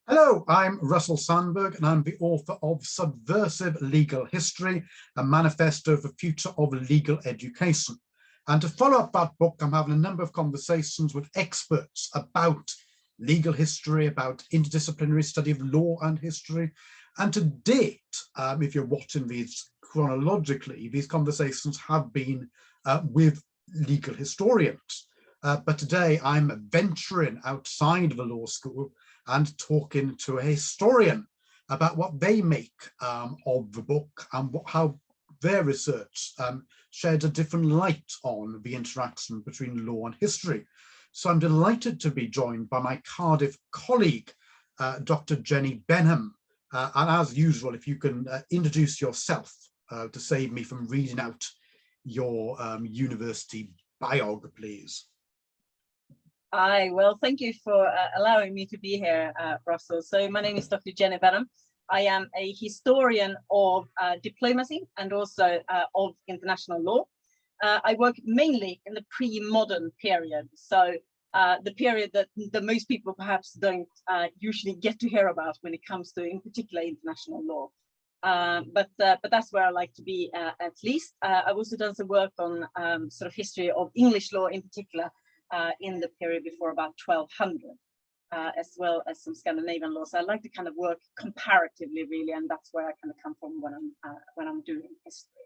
Hello, I'm Russell Sandberg, and I'm the author of Subversive Legal History, a manifesto for future of legal education. And to follow up that book, I'm having a number of conversations with experts about legal history, about interdisciplinary study of law and history. And to date, if you're watching these chronologically, these conversations have been with legal historians. But today I'm venturing outside the law school and talking to a historian about what they make of the book and how their research sheds a different light on the interaction between law and history. So I'm delighted to be joined by my Cardiff colleague, Dr. Jenny Benham. And as usual, if you can introduce yourself to save me from reading out your university biog, please. Hi, well, thank you for allowing me to be here, Russell. So my name is Dr. Jenny Benham. I am a historian of diplomacy and also of international law. I work mainly in the pre-modern period, so the period that most people perhaps don't usually get to hear about when it comes to, in particular, international law. But that's where I like to be at least. I've also done some work on sort of history of English law in particular, in the period before about 1200, as well as some Scandinavian law. So I like to kind of work comparatively, really, and that's where I kind of come from when I'm doing history.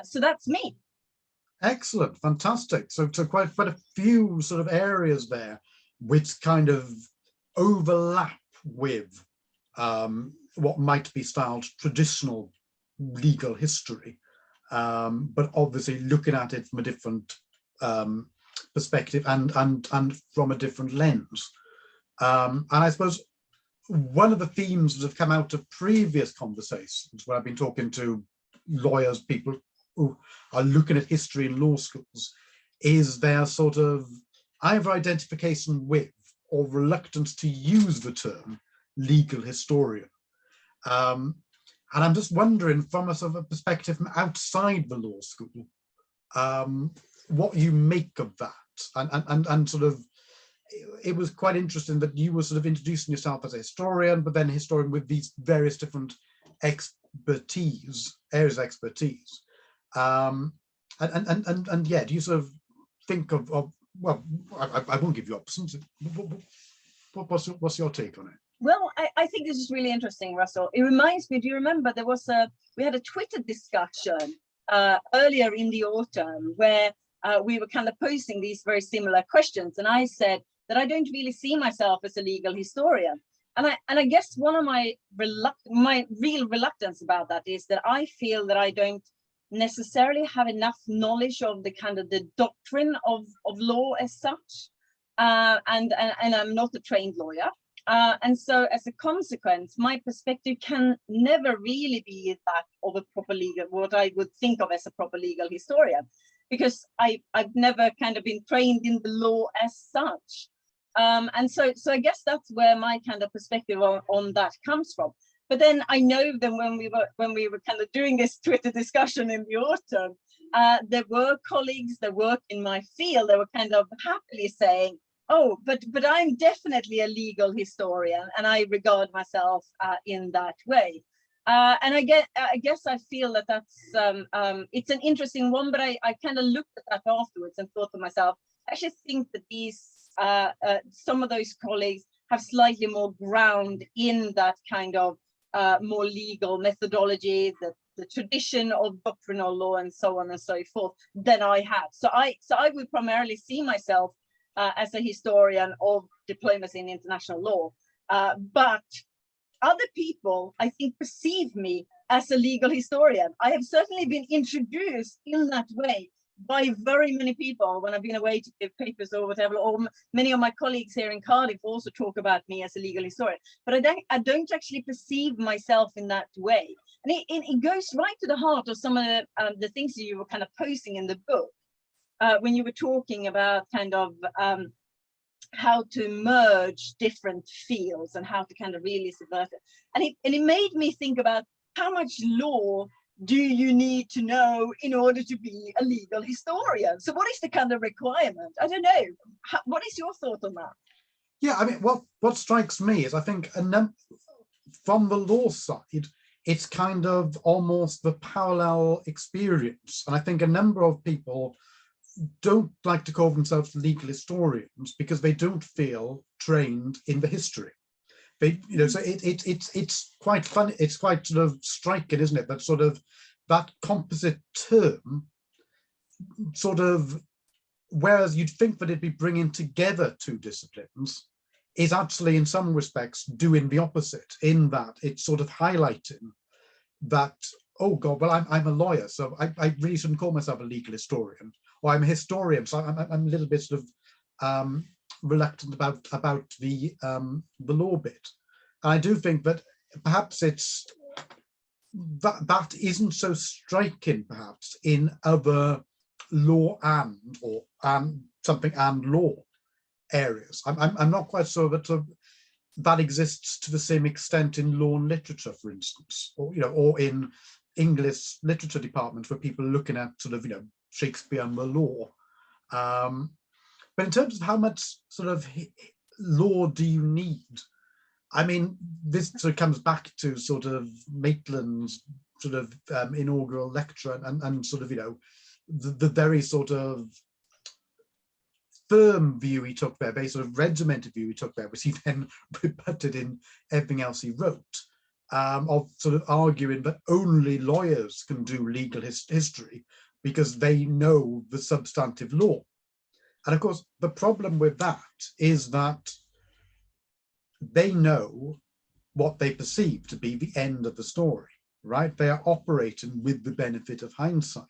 So that's me. Excellent, fantastic. So quite a few sort of areas there which kind of overlap with what might be styled traditional legal history, but obviously looking at it from a different perspective and from a different lens. And I suppose one of the themes that have come out of previous conversations where I've been talking to lawyers, people who are looking at history in law schools, is their sort of either identification with or reluctance to use the term legal historian. And I'm just wondering, from a sort of a perspective from outside the law school, what you make of that, and sort of, it was quite interesting that you were sort of introducing yourself as a historian, but then a historian with these various different areas of expertise. And yeah, do you sort of think of well, I won't give you options. What's your take on it? Well, I think this is really interesting, Russell. It reminds me, do you remember we had a Twitter discussion earlier in the autumn where we were kind of posing these very similar questions, and I said that I don't really see myself as a legal historian, and I guess one of my real reluctance about that is that I feel that I don't necessarily have enough knowledge of the kind of the doctrine of law as such, and I'm not a trained lawyer. And so as a consequence, my perspective can never really be that of a proper legal, what I would think of as a proper legal historian, because I've never kind of been trained in the law as such. And so I guess that's where my kind of perspective on that comes from. But then I know that when we were kind of doing this Twitter discussion in the autumn, there were colleagues that work in my field that were kind of happily saying, oh, but I'm definitely a legal historian, and I regard myself in that way. And I guess I feel that that's it's an interesting one, but I kind of looked at that afterwards and thought to myself, I actually think that these some of those colleagues have slightly more ground in that kind of more legal methodology, the tradition of doctrinal law, and so on and so forth, than I have. So I would primarily see myself as a historian of diplomacy and international law, but other people, I think, perceive me as a legal historian. I have certainly been introduced in that way by very many people when I've been away to give papers or whatever, or many of my colleagues here in Cardiff also talk about me as a legal historian, but I don't actually perceive myself in that way. And it goes right to the heart of some of the things that you were kind of posing in the book, when you were talking about kind of how to merge different fields and how to kind of really subvert it. And it made me think about how much law do you need to know in order to be a legal historian? So what is the kind of requirement? I don't know. What is your thought on that? Yeah, I mean, what strikes me is I think from the law side, it's kind of almost the parallel experience. And I think a number of people don't like to call themselves legal historians because they don't feel trained in the history. They, so it's quite funny. It's quite sort of striking, isn't it? That sort of that composite term, sort of, whereas you'd think that it'd be bringing together two disciplines, is actually in some respects doing the opposite. In that it's sort of highlighting that, oh God, well, I'm a lawyer, so I really shouldn't call myself a legal historian, or I'm a historian, so I'm a little bit sort of reluctant about the law bit. And I do think that perhaps it's that isn't so striking, perhaps, in other law or something and law areas. I'm not quite sure that that exists to the same extent in law and literature, for instance, or in English literature departments where people are looking at sort of Shakespeare and the law. But in terms of how much sort of law do you need, I mean, this sort of comes back to sort of Maitland's sort of inaugural lecture and sort of the very sort of firm view he took there, very sort of regimented view he took there, which he then rebutted in everything else he wrote, of sort of arguing that only lawyers can do legal history because they know the substantive law. And of course, the problem with that is that they know what they perceive to be the end of the story, right? They are operating with the benefit of hindsight,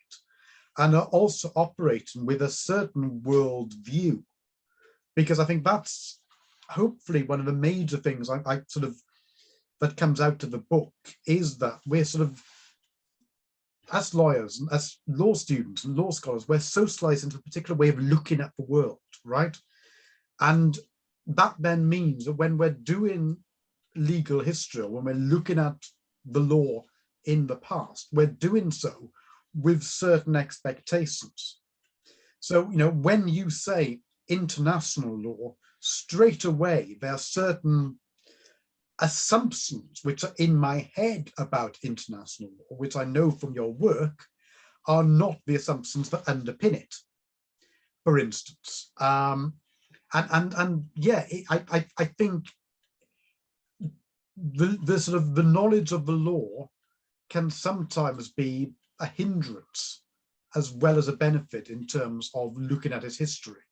and are also operating with a certain world view. Because I think that's hopefully one of the major things I sort of, that comes out of the book, is that we're sort of, as lawyers and as law students and law scholars, we're socialized into a particular way of looking at the world, right? And that then means that when we're doing legal history, or when we're looking at the law in the past, we're doing so with certain expectations. So, when you say international law, straight away there are certain assumptions which are in my head about international law, which I know from your work are not the assumptions that underpin it, for instance. And yeah, I think the sort of the knowledge of the law can sometimes be a hindrance as well as a benefit in terms of looking at its history,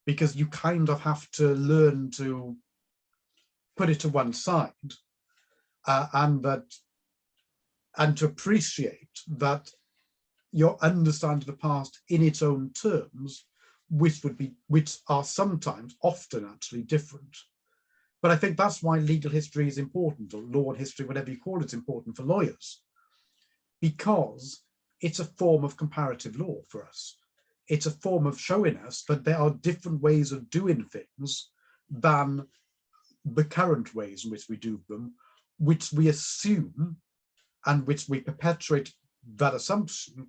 because you kind of have to learn to put it to one side and to appreciate that your understanding of the past in its own terms, which are sometimes often actually different. But I think that's why legal history is important, or law and history, whatever you call it, is important for lawyers, because it's a form of comparative law for us. It's a form of showing us that there are different ways of doing things than the current ways in which we do them, which we assume and which we perpetuate that assumption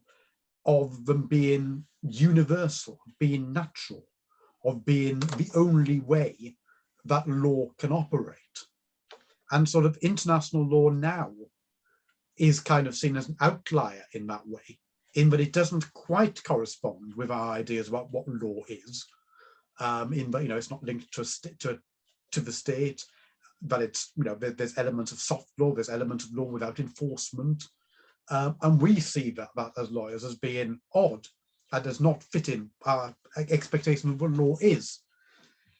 of them being universal, being natural, of being the only way that law can operate. And sort of international law now is kind of seen as an outlier in that way, in that it doesn't quite correspond with our ideas about what law is, in that, it's not linked to the state, that it's, there's elements of soft law, there's elements of law without enforcement. And we see that as lawyers as being odd and does not fit in our expectation of what law is.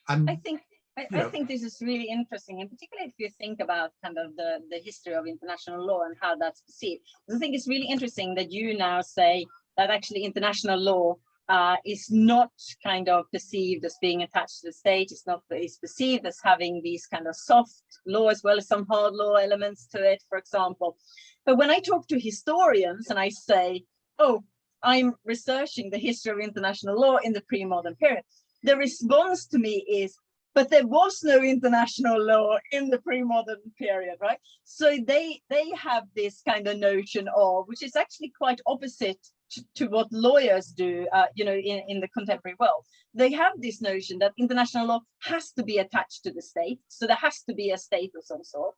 And I think this is really interesting, and particularly if you think about kind of the history of international law and how that's perceived. I think it's really interesting that you now say that actually international law is not kind of perceived as being attached to the state. It's perceived as having these kind of soft law as well as some hard law elements to it, for example. But when I talk to historians and I say, oh, I'm researching the history of international law in the pre-modern period, the response to me is, but there was no international law in the pre-modern period, right? So they have this kind of notion of, which is actually quite opposite to what lawyers do, you know, in the contemporary world. They have this notion that international law has to be attached to the state. So there has to be a state of some sort.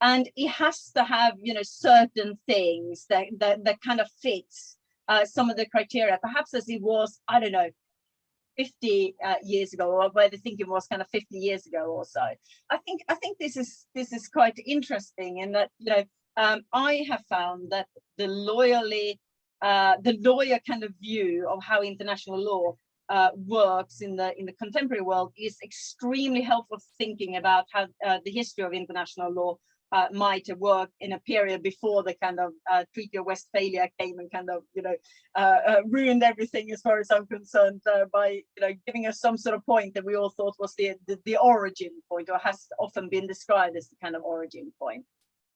And it has to have, you know, certain things that kind of fits some of the criteria, perhaps as it was, I don't know, 50 years ago, or where the thinking was kind of 50 years ago or so. I think this is quite interesting in that, you know, I have found that the lawyer kind of view of how international law works in the contemporary world is extremely helpful for thinking about how the history of international law might have worked in a period before the kind of Treaty of Westphalia came and kind of, you know, ruined everything as far as I'm concerned, by, you know, giving us some sort of point that we all thought was the origin point, or has often been described as the kind of origin point.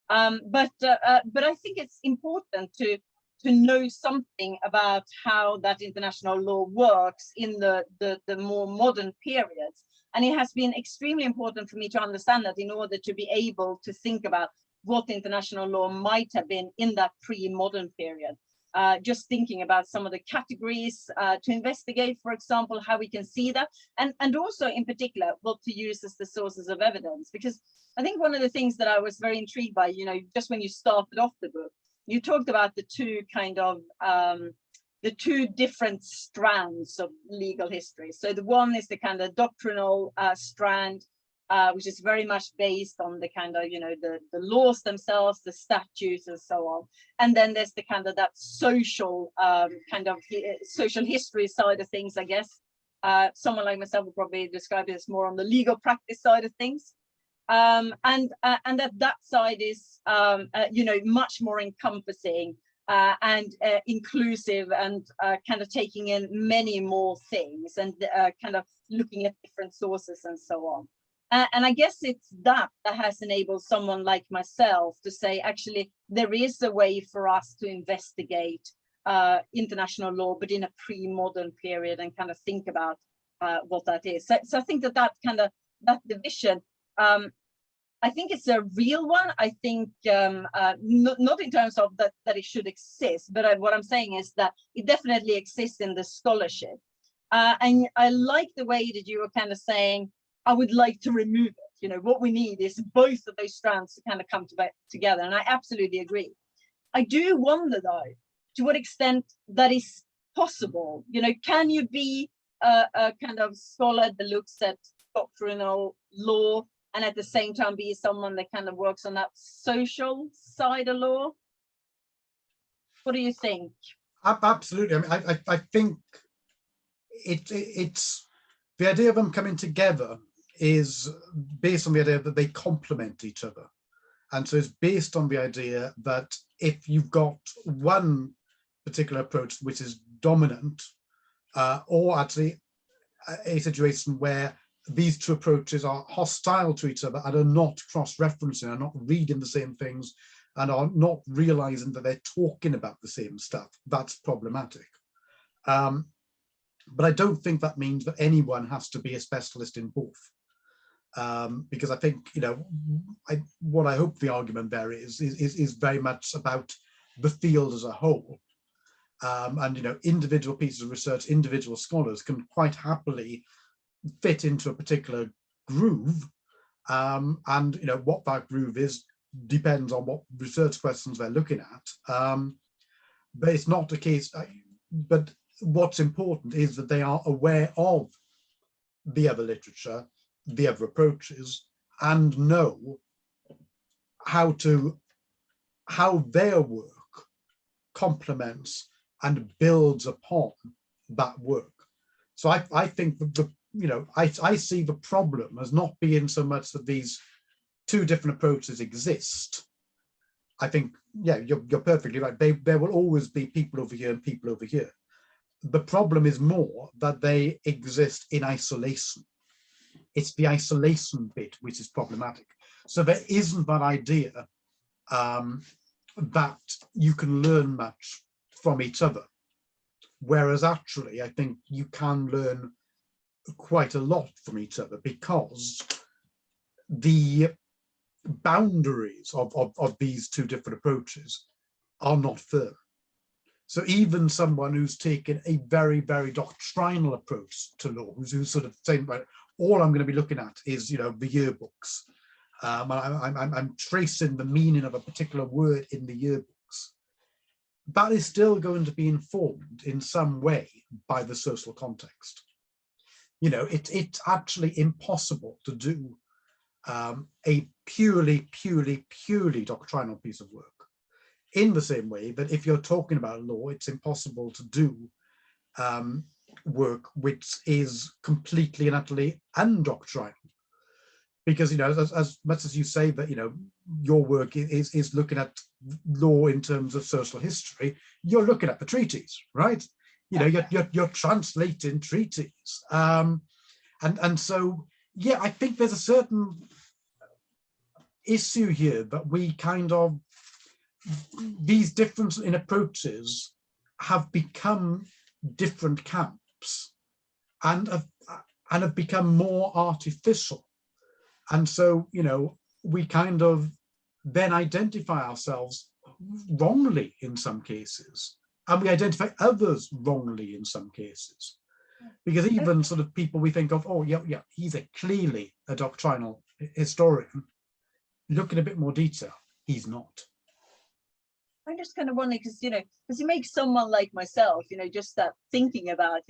But I think it's important to know something about how that international law works in the more modern periods. And it has been extremely important for me to understand that in order to be able to think about what international law might have been in that pre-modern period. Just thinking about some of the categories to investigate, for example, how we can see that, and also in particular, what to use as the sources of evidence. Because I think one of the things that I was very intrigued by, you know, just when you started off the book, you talked about the two kind of the two different strands of legal history. So the one is the kind of doctrinal strand, which is very much based on the kind of, you know, the laws themselves, the statutes and so on. And then there's the kind of that social kind of social history side of things, I guess. Someone like myself would probably describe it as more on the legal practice side of things. And that side is, you know, much more encompassing and inclusive, and kind of taking in many more things, and kind of looking at different sources and so on. And I guess it's that has enabled someone like myself to say, actually, there is a way for us to investigate international law, but in a pre-modern period, and kind of think about what that is. So I think that kind of that division, I think it's a real one. I think not in terms of that it should exist, but what I'm saying is that it definitely exists in the scholarship. And I like the way that you were kind of saying, I would like to remove it. You know, what we need is both of those strands to kind of come together. And I absolutely agree. I do wonder, though, to what extent that is possible. You know, can you be a kind of scholar that looks at doctrinal law and at the same time be someone that kind of works on that social side of law? What do you think? Absolutely. I mean, I think it's the idea of them coming together is based on the idea that they complement each other. And so it's based on the idea that if you've got one particular approach which is dominant, or actually a situation where these two approaches are hostile to each other and are not cross-referencing, are not reading the same things, and are not realizing that they're talking about the same stuff, that's problematic. But I don't think that means that anyone has to be a specialist in both. Because I think, you know, what I hope the argument there is very much about the field as a whole. And, you know, individual pieces of research, individual scholars can quite happily fit into a particular groove. And, you know, what that groove is depends on what research questions they're looking at. But it's not the case. But what's important is that they are aware of the other literature, the other approaches, and know how their work complements and builds upon that work. So I think that I see the problem as not being so much that these two different approaches exist. I think, yeah, you're perfectly right. There will always be people over here and people over here. The problem is more that they exist in isolation. It's the isolation bit which is problematic. So there isn't that idea that you can learn much from each other. Whereas actually, I think you can learn quite a lot from each other, because the boundaries of these two different approaches are not firm. So even someone who's taken a very, very doctrinal approach to law, who's sort of saying, well, all I'm going to be looking at is, the yearbooks. I'm tracing the meaning of a particular word in the yearbooks. That is still going to be informed in some way by the social context. It's actually impossible to do a purely doctrinal piece of work. In the same way that if you're talking about law, it's impossible to do work which is completely and utterly undoctrinal. Because, as much as you say that, your work is looking at law in terms of social history, you're looking at the treaties, right? You're translating treaties. And so, yeah, I think there's a certain issue here that we kind of, these differences in approaches have become different camps and have become more artificial. And so, we kind of then identify ourselves wrongly in some cases, and we identify others wrongly in some cases. Because even sort of people we think of, oh, yeah, he's clearly a doctrinal historian. Look in a bit more detail, he's not. I'm just kind of wondering, because it makes someone like myself, just start thinking about,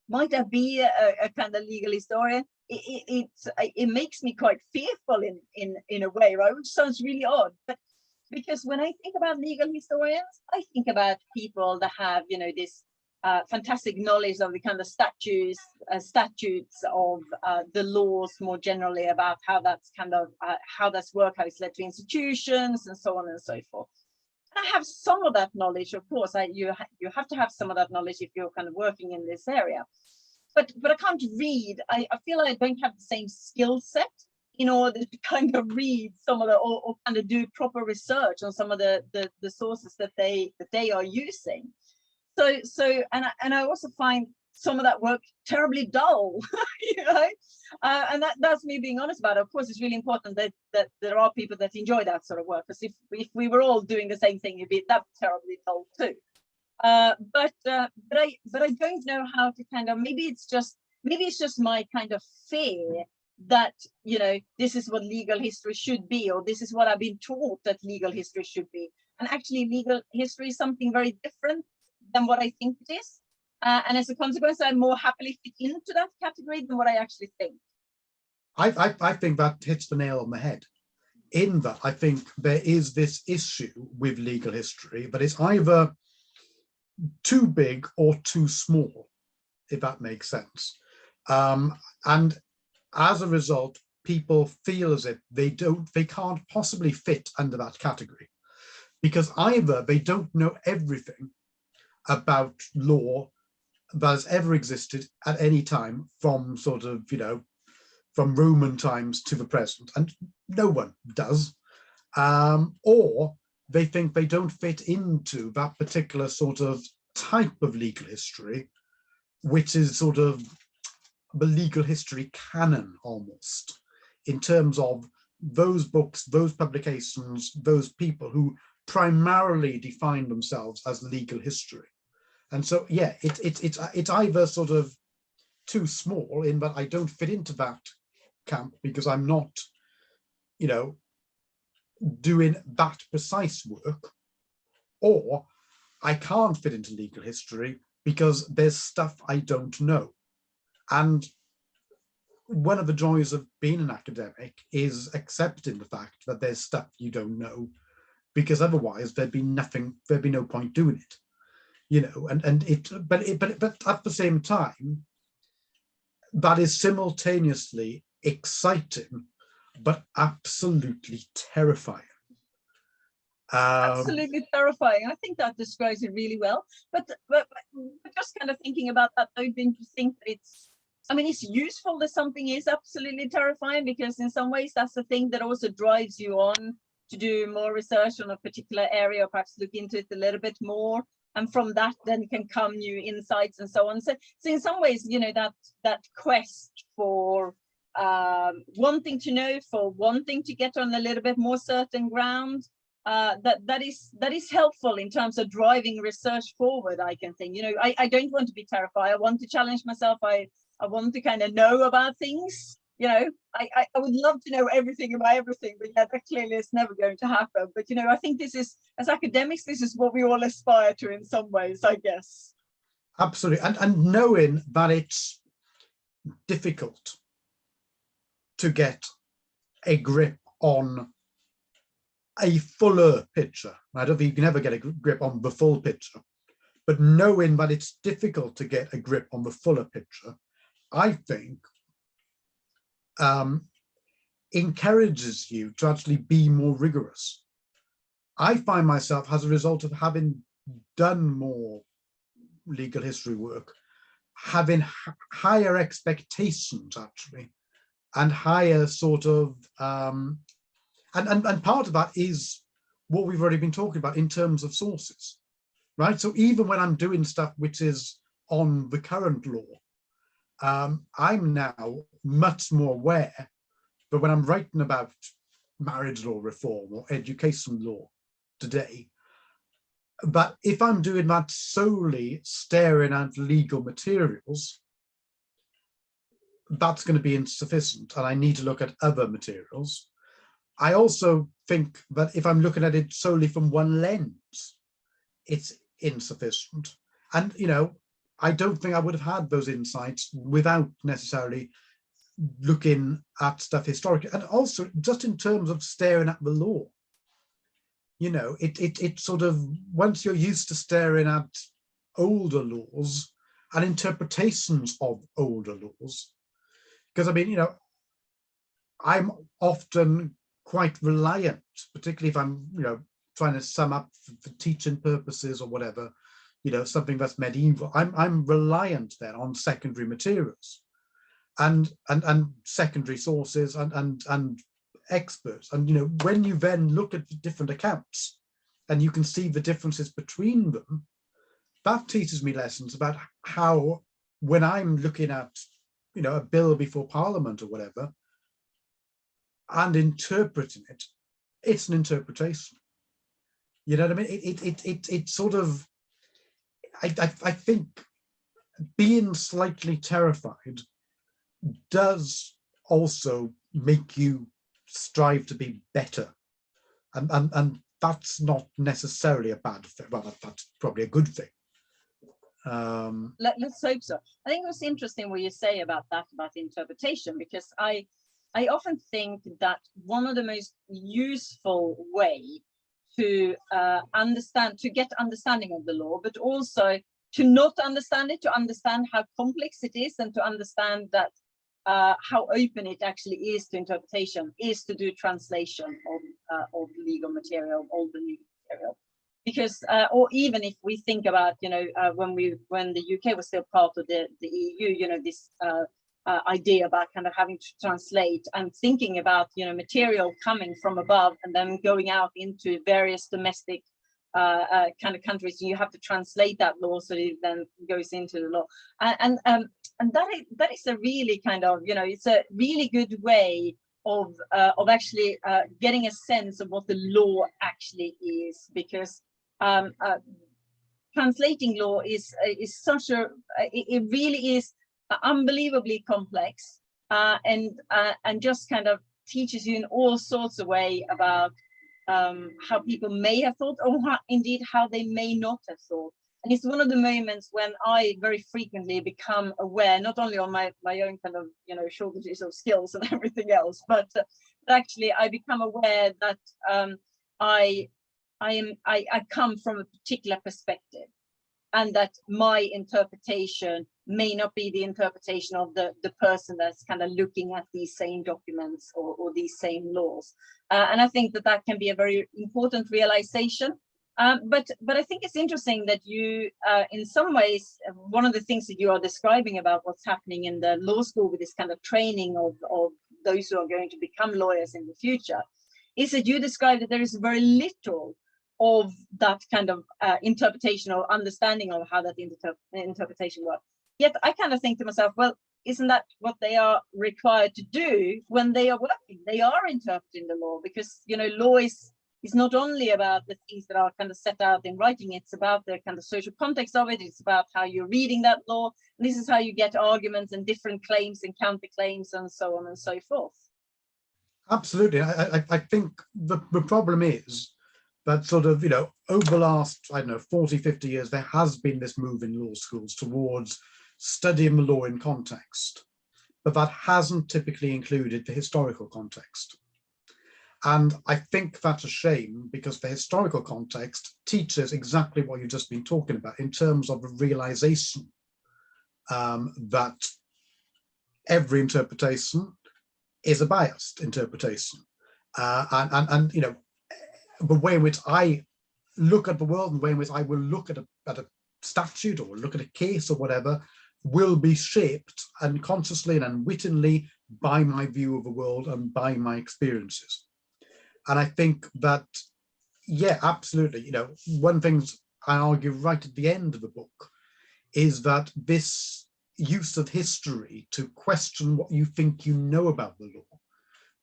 might I be a kind of legal historian? It makes me quite fearful in a way, right? Which sounds really odd, but because when I think about legal historians, I think about people that have, this fantastic knowledge of the kind of statutes of the laws more generally, about how that's kind of how that's work, how it's led to institutions, and so on and so forth. And I have some of that knowledge, of course. You have to have some of that knowledge if you're kind of working in this area. But I can't read. I feel like I don't have the same skill set in order to kind of read some of the or kind of do proper research on some of the sources that they are using. So and I also find some of that work terribly dull, and that's me being honest about it. Of course, it's really important that there are people that enjoy that sort of work, because if we were all doing the same thing, it'd be that terribly dull too. But I don't know how to kind of, maybe it's just my kind of fear that this is what legal history should be, or this is what I've been taught that legal history should be, and actually legal history is something very different than what I think it is. And as a consequence, I more happily fit into that category than what I actually think. I think that hits the nail on the head. In that, I think there is this issue with legal history that is either too big or too small, if that makes sense. And as a result, people feel as if they can't possibly fit under that category, because either they don't know everything about law that has ever existed at any time, from sort of, from Roman times to the present, and no one does, or they think they don't fit into that particular sort of type of legal history, which is sort of the legal history canon almost, in terms of those books, those publications, those people who primarily define themselves as legal history. And so, yeah, it's either sort of too small in that I don't fit into that camp because I'm not, doing that precise work, or I can't fit into legal history because there's stuff I don't know. And one of the joys of being an academic is accepting the fact that there's stuff you don't know, because otherwise there'd be no point doing it. But at the same time, that is simultaneously exciting, but absolutely terrifying. Absolutely terrifying. I think that describes it really well. But just kind of thinking about that, don't you think that it's useful that something is absolutely terrifying, because in some ways that's the thing that also drives you on to do more research on a particular area, or perhaps look into it a little bit more. And from that, then can come new insights and so on. So in some ways, that quest for wanting to know, for wanting to get on a little bit more certain ground, that is helpful in terms of driving research forward. I can think, I don't want to be terrified. I want to challenge myself. I want to kind of know about things. I would love to know everything about everything, but yeah, that clearly is never going to happen. But I think this is, as academics, this is what we all aspire to in some ways, I guess. Absolutely, and knowing that it's difficult to get a grip on a fuller picture. I don't think you can ever get a grip on the full picture, but knowing that it's difficult to get a grip on the fuller picture, I think encourages you to actually be more rigorous. I find myself, as a result of having done more legal history work, having higher expectations actually, and higher sort of and part of that is what we've already been talking about in terms of sources, right? So even when I'm doing stuff which is on the current law, I'm now much more aware that when I'm writing about marriage law reform or education law today, but if I'm doing that solely staring at legal materials, that's going to be insufficient, and I need to look at other materials. I also think that if I'm looking at it solely from one lens, it's insufficient. And, I don't think I would have had those insights without necessarily looking at stuff historically. And also, just in terms of staring at the law, it sort of, once you're used to staring at older laws and interpretations of older laws, because I'm often quite reliant, particularly if I'm, trying to sum up for teaching purposes or whatever, something that's medieval. I'm reliant then on secondary materials and secondary sources and experts. And when you then look at the different accounts and you can see the differences between them, that teaches me lessons about how, when I'm looking at a bill before Parliament or whatever, and interpreting it, it's an interpretation. You know what I mean? It sort of, I think being slightly terrified does also make you strive to be better, and that's not necessarily a bad thing. Well, that's probably a good thing. Let's hope so. I think it was interesting what you say about interpretation, because I often think that one of the most useful way to get understanding of the law, but also to not understand it, to understand how complex it is, and to understand that how open it actually is to interpretation, is to do translation of legal material, older legal material. Because, or even if we think about, when the UK was still part of the EU, this idea about kind of having to translate and thinking about, material coming from above and then going out into various domestic kind of countries, you have to translate that law so it then goes into the law. And that is a really kind of, it's a really good way of actually getting a sense of what the law actually is, because translating law is such a, it really is unbelievably complex, and just kind of teaches you in all sorts of way about how people may have thought, or indeed how they may not have thought. And it's one of the moments when I very frequently become aware, not only on my own kind of, shortages of skills and everything else, but actually I become aware that I come from a particular perspective, and that my interpretation may not be the interpretation of the person that's kind of looking at these same documents or these same laws. And I think that can be a very important realization. But I think it's interesting that you, in some ways, one of the things that you are describing about what's happening in the law school with this kind of training of those who are going to become lawyers in the future, is that you describe that there is very little of that kind of interpretation or understanding of how that interpretation works. Yet I kind of think to myself, well, isn't that what they are required to do when they are working? They are interpreting the law, because law is is not only about the things that are kind of set out in writing, it's about the kind of social context of it, it's about how you're reading that law. And this is how you get arguments and different claims and counterclaims and so on and so forth. Absolutely. I think the problem is that sort of, over the last, 40, 50 years, there has been this move in law schools towards studying the law in context, but that hasn't typically included the historical context. And I think that's a shame, because the historical context teaches exactly what you've just been talking about in terms of the realization that every interpretation is a biased interpretation. And the way in which I look at the world and the way in which I will look at a statute or look at a case or whatever will be shaped unconsciously and unwittingly by my view of the world and by my experiences. And I think that, yeah, absolutely. One thing I argue right at the end of the book is that this use of history to question what you think you know about the law,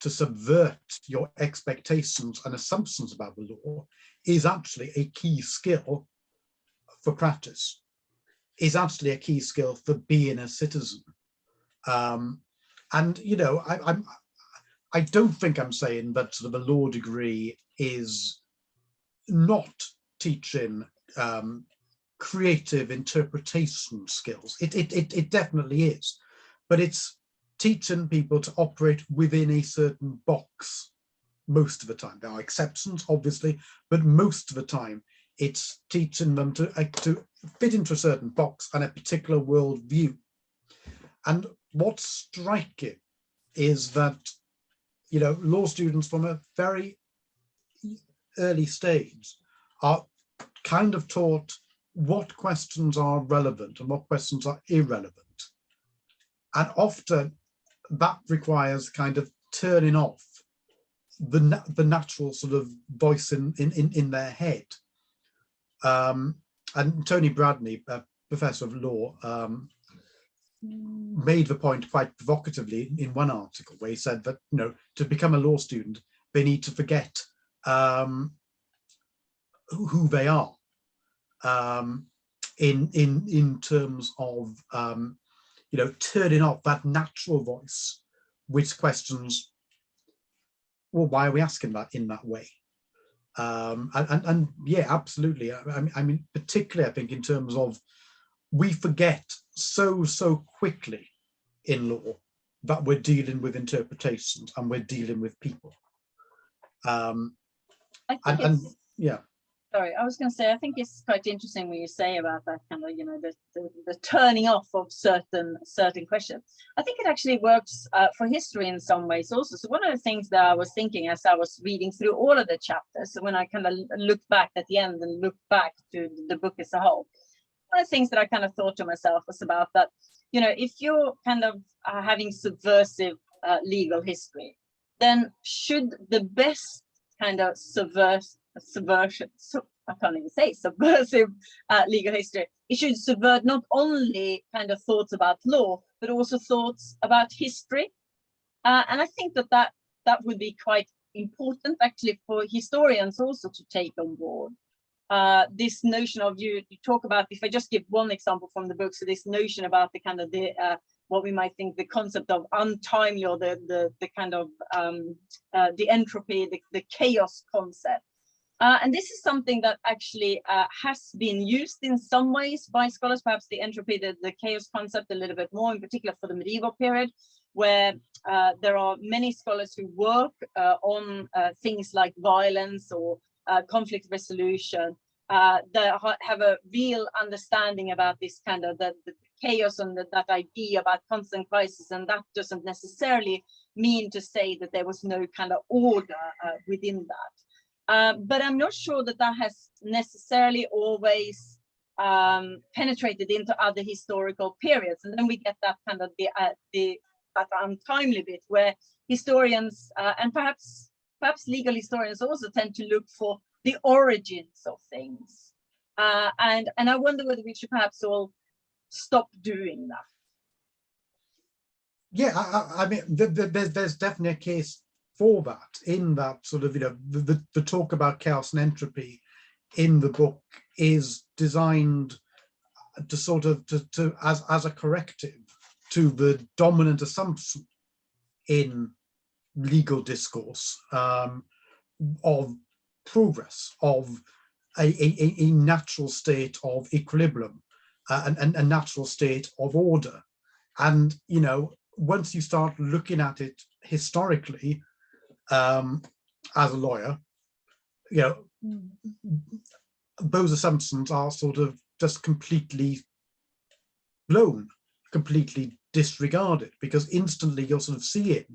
to subvert your expectations and assumptions about the law, is actually a key skill for practice, is actually a key skill for being a citizen. I don't think I'm saying that sort of a law degree is not teaching creative interpretation skills. It definitely is, but it's teaching people to operate within a certain box most of the time. There are exceptions, obviously, but most of the time it's teaching them to fit into a certain box and a particular worldview. And what's striking is that law students from a very early stage are kind of taught what questions are relevant and what questions are irrelevant. And often that requires kind of turning off the natural sort of voice in their head. And Tony Bradney, a professor of law, made the point quite provocatively in one article where he said that to become a law student they need to forget who they are in terms of turning off that natural voice which questions, well, why are we asking that in that way? And yeah, absolutely. I mean, particularly I think in terms of we forget so quickly in law that we're dealing with interpretations and we're dealing with people. Yeah. Sorry, I was going to say, I think it's quite interesting when you say about that kind of, the turning off of certain questions. I think it actually works for history in some ways also. So one of the things that I was thinking as I was reading through all of the chapters, so when I kind of looked back at the end and looked back to the book as a whole, one of the things that I kind of thought to myself was about that, if you're kind of having subversive legal history, then should the best kind of subversive legal history, it should subvert not only kind of thoughts about law, but also thoughts about history. And I think that would be quite important actually for historians also to take on board. This notion of you talk about, if I just give one example from the book, so this notion about the kind of what we might think the concept of untimely, or the kind of the entropy, the chaos concept. And this is something that actually has been used in some ways by scholars, perhaps the entropy, the chaos concept a little bit more, in particular for the medieval period, where there are many scholars who work on things like violence or conflict resolution, that have a real understanding about this kind of the chaos and that idea about constant crisis. And that doesn't necessarily mean to say that there was no kind of order within that. But I'm not sure that has necessarily always penetrated into other historical periods. And then we get that kind of that untimely bit where historians and perhaps legal historians also tend to look for the origins of things. And I wonder whether we should perhaps all stop doing that. Yeah, I mean, there's definitely a case for that, in that sort of, the talk about chaos and entropy in the book is designed to sort of, as a corrective to the dominant assumption in legal discourse of progress, of a natural state of equilibrium, and a natural state of order. And, once you start looking at it historically, as a lawyer, those assumptions are sort of just completely blown, completely disregarded, because instantly you're sort of seeing,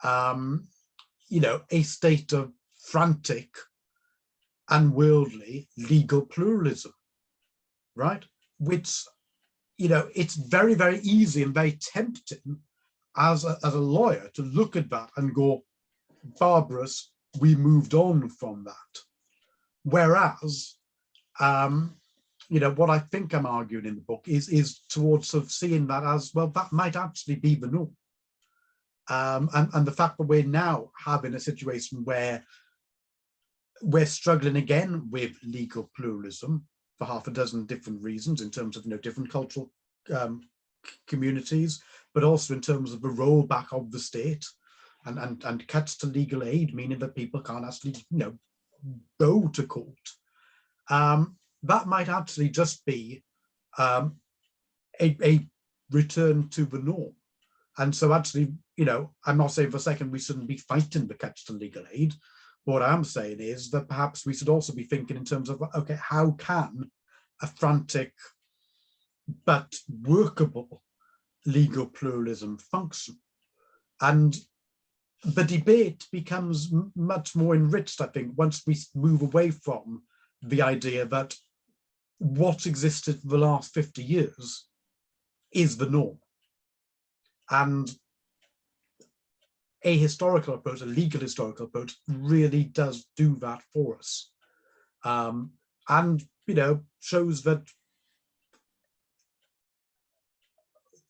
a state of frantic, unworldly legal pluralism, right? Which, it's very, very easy and very tempting as a lawyer to look at that and go, barbarous, we moved on from that. Whereas, what I think I'm arguing in the book is towards sort of seeing that as, well, that might actually be the norm. And the fact that we're now having a situation where we're struggling again with legal pluralism for half a dozen different reasons, in terms of different cultural communities, but also in terms of the rollback of the state and cuts to legal aid, meaning that people can't actually go to court. That might actually just be a return to the norm. And so actually, I'm not saying for a second we shouldn't be fighting the cuts to legal aid. What I'm saying is that perhaps we should also be thinking in terms of, okay, how can a frantic but workable legal pluralism function? And the debate becomes much more enriched, I think, once we move away from the idea that what existed for the last 50 years is the norm. And a historical approach, a legal historical approach, really does do that for us. And, shows that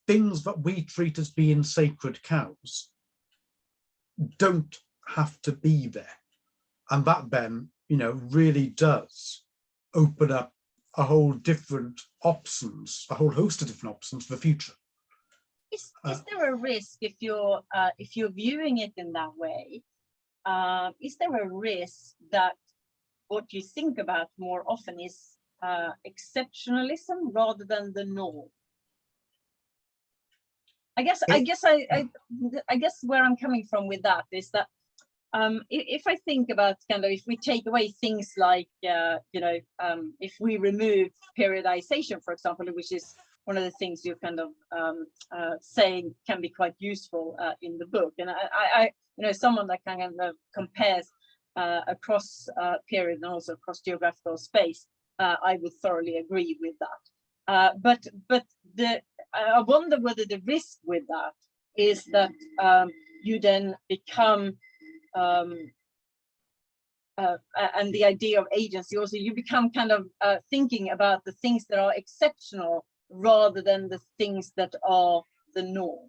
things that we treat as being sacred cows don't have to be there. And that then, really does open up a whole different options, a whole host of different options for the future. Is there a risk if you're viewing it in that way? Is there a risk that what you think about more often is exceptionalism rather than the norm? I guess where I'm coming from with that is that if I think about kind of, if we take away things like if we remove periodization, for example, which is one of the things you're kind of saying can be quite useful in the book, and I someone that kind of compares across period and also across geographical space, I would thoroughly agree with that. But I wonder whether the risk with that is that you then become and the idea of agency also, you become kind of thinking about the things that are exceptional rather than the things that are the norm.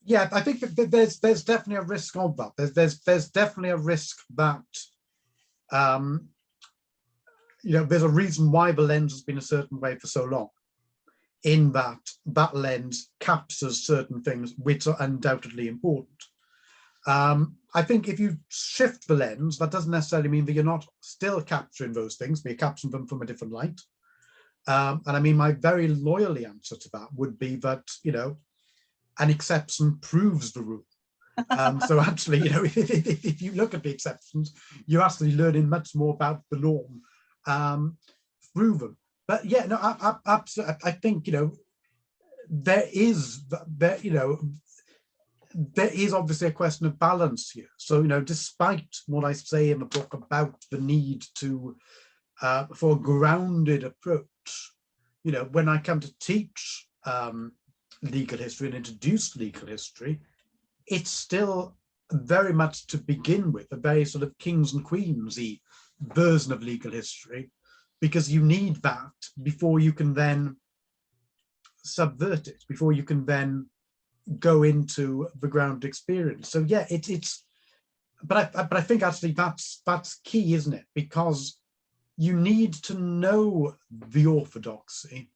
Yeah, I think that there's definitely a risk of that. There's definitely a risk that there's a reason why the lens has been a certain way for so long, in that lens captures certain things which are undoubtedly important. I think if you shift the lens, that doesn't necessarily mean that you're not still capturing those things, but you're capturing them from a different light. And I mean, my very loyally answer to that would be that, an exception proves the rule. So actually, if you look at the exceptions, you're actually learning much more about the norm through them. But yeah, no, absolutely. I think, there is obviously a question of balance here. So, despite what I say in the book about the need to for a grounded approach, when I come to teach legal history and introduce legal history, it's still very much to begin with a very sort of kings and queens-y version of legal history, because you need that before you can then subvert it, before you can then go into the ground experience. So yeah, but I think actually that's key, isn't it? Because you need to know the orthodoxy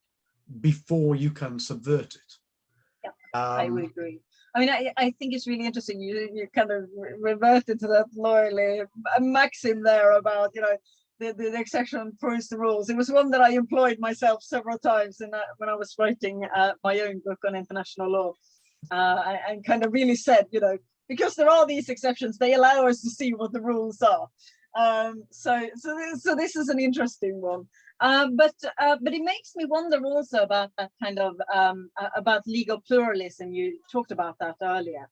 before you can subvert it. Yeah, I would agree. I mean, I think it's really interesting. You kind of reverted to that lawyerly maxim there about, you know, the exception proves the rules. It was one that I employed myself several times when I was writing my own book on international law, and kind of really said, you know, because there are these exceptions, they allow us to see what the rules are. So this is an interesting one. But it makes me wonder also about that kind of about legal pluralism. You talked about that earlier,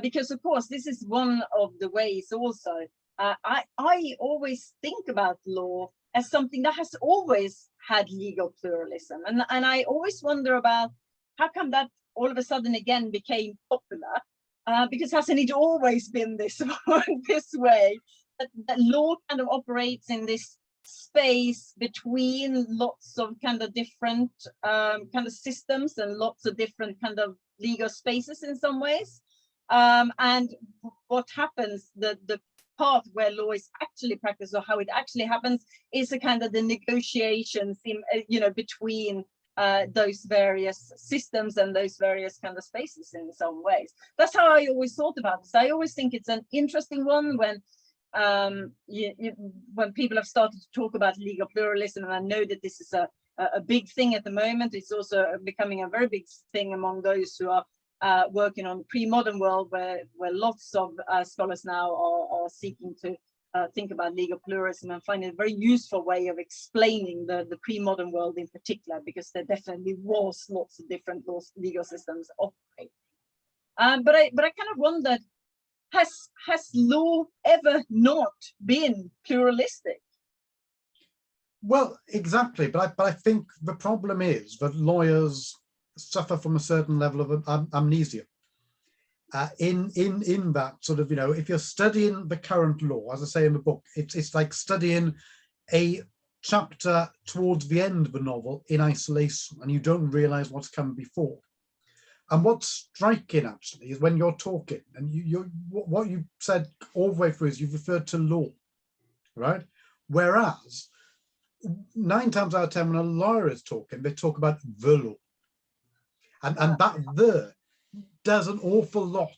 because of course this is one of the ways also. I always think about law as something that has always had legal pluralism, and I always wonder about how come that all of a sudden again became popular, because hasn't it always been this this way? That law kind of operates in this space between lots of kind of different kind of systems and lots of different kind of legal spaces in some ways. And what happens, the part where law is actually practiced, or how it actually happens, is a kind of the negotiations in, you know, between those various systems and those various kind of spaces in some ways. That's how I always thought about this. I always think it's an interesting one when when people have started to talk about legal pluralism, and I know that this is a big thing at the moment. It's also becoming a very big thing among those who are working on pre-modern world, where lots of scholars now are seeking to think about legal pluralism and find a very useful way of explaining the pre-modern world in particular, because there definitely was lots of different legal systems operating. But I kind of wondered, has law ever not been pluralistic? Well, exactly, but I think the problem is that lawyers suffer from a certain level of amnesia. In that sort of, you know, if you're studying the current law, as I say in the book, it's like studying a chapter towards the end of the novel in isolation, and you don't realize what's come before. And what's striking actually is when you're talking, and what you said all the way through is you've referred to law, right? Whereas 9 times out of 10 when a lawyer is talking, they talk about the law, and that there does an awful lot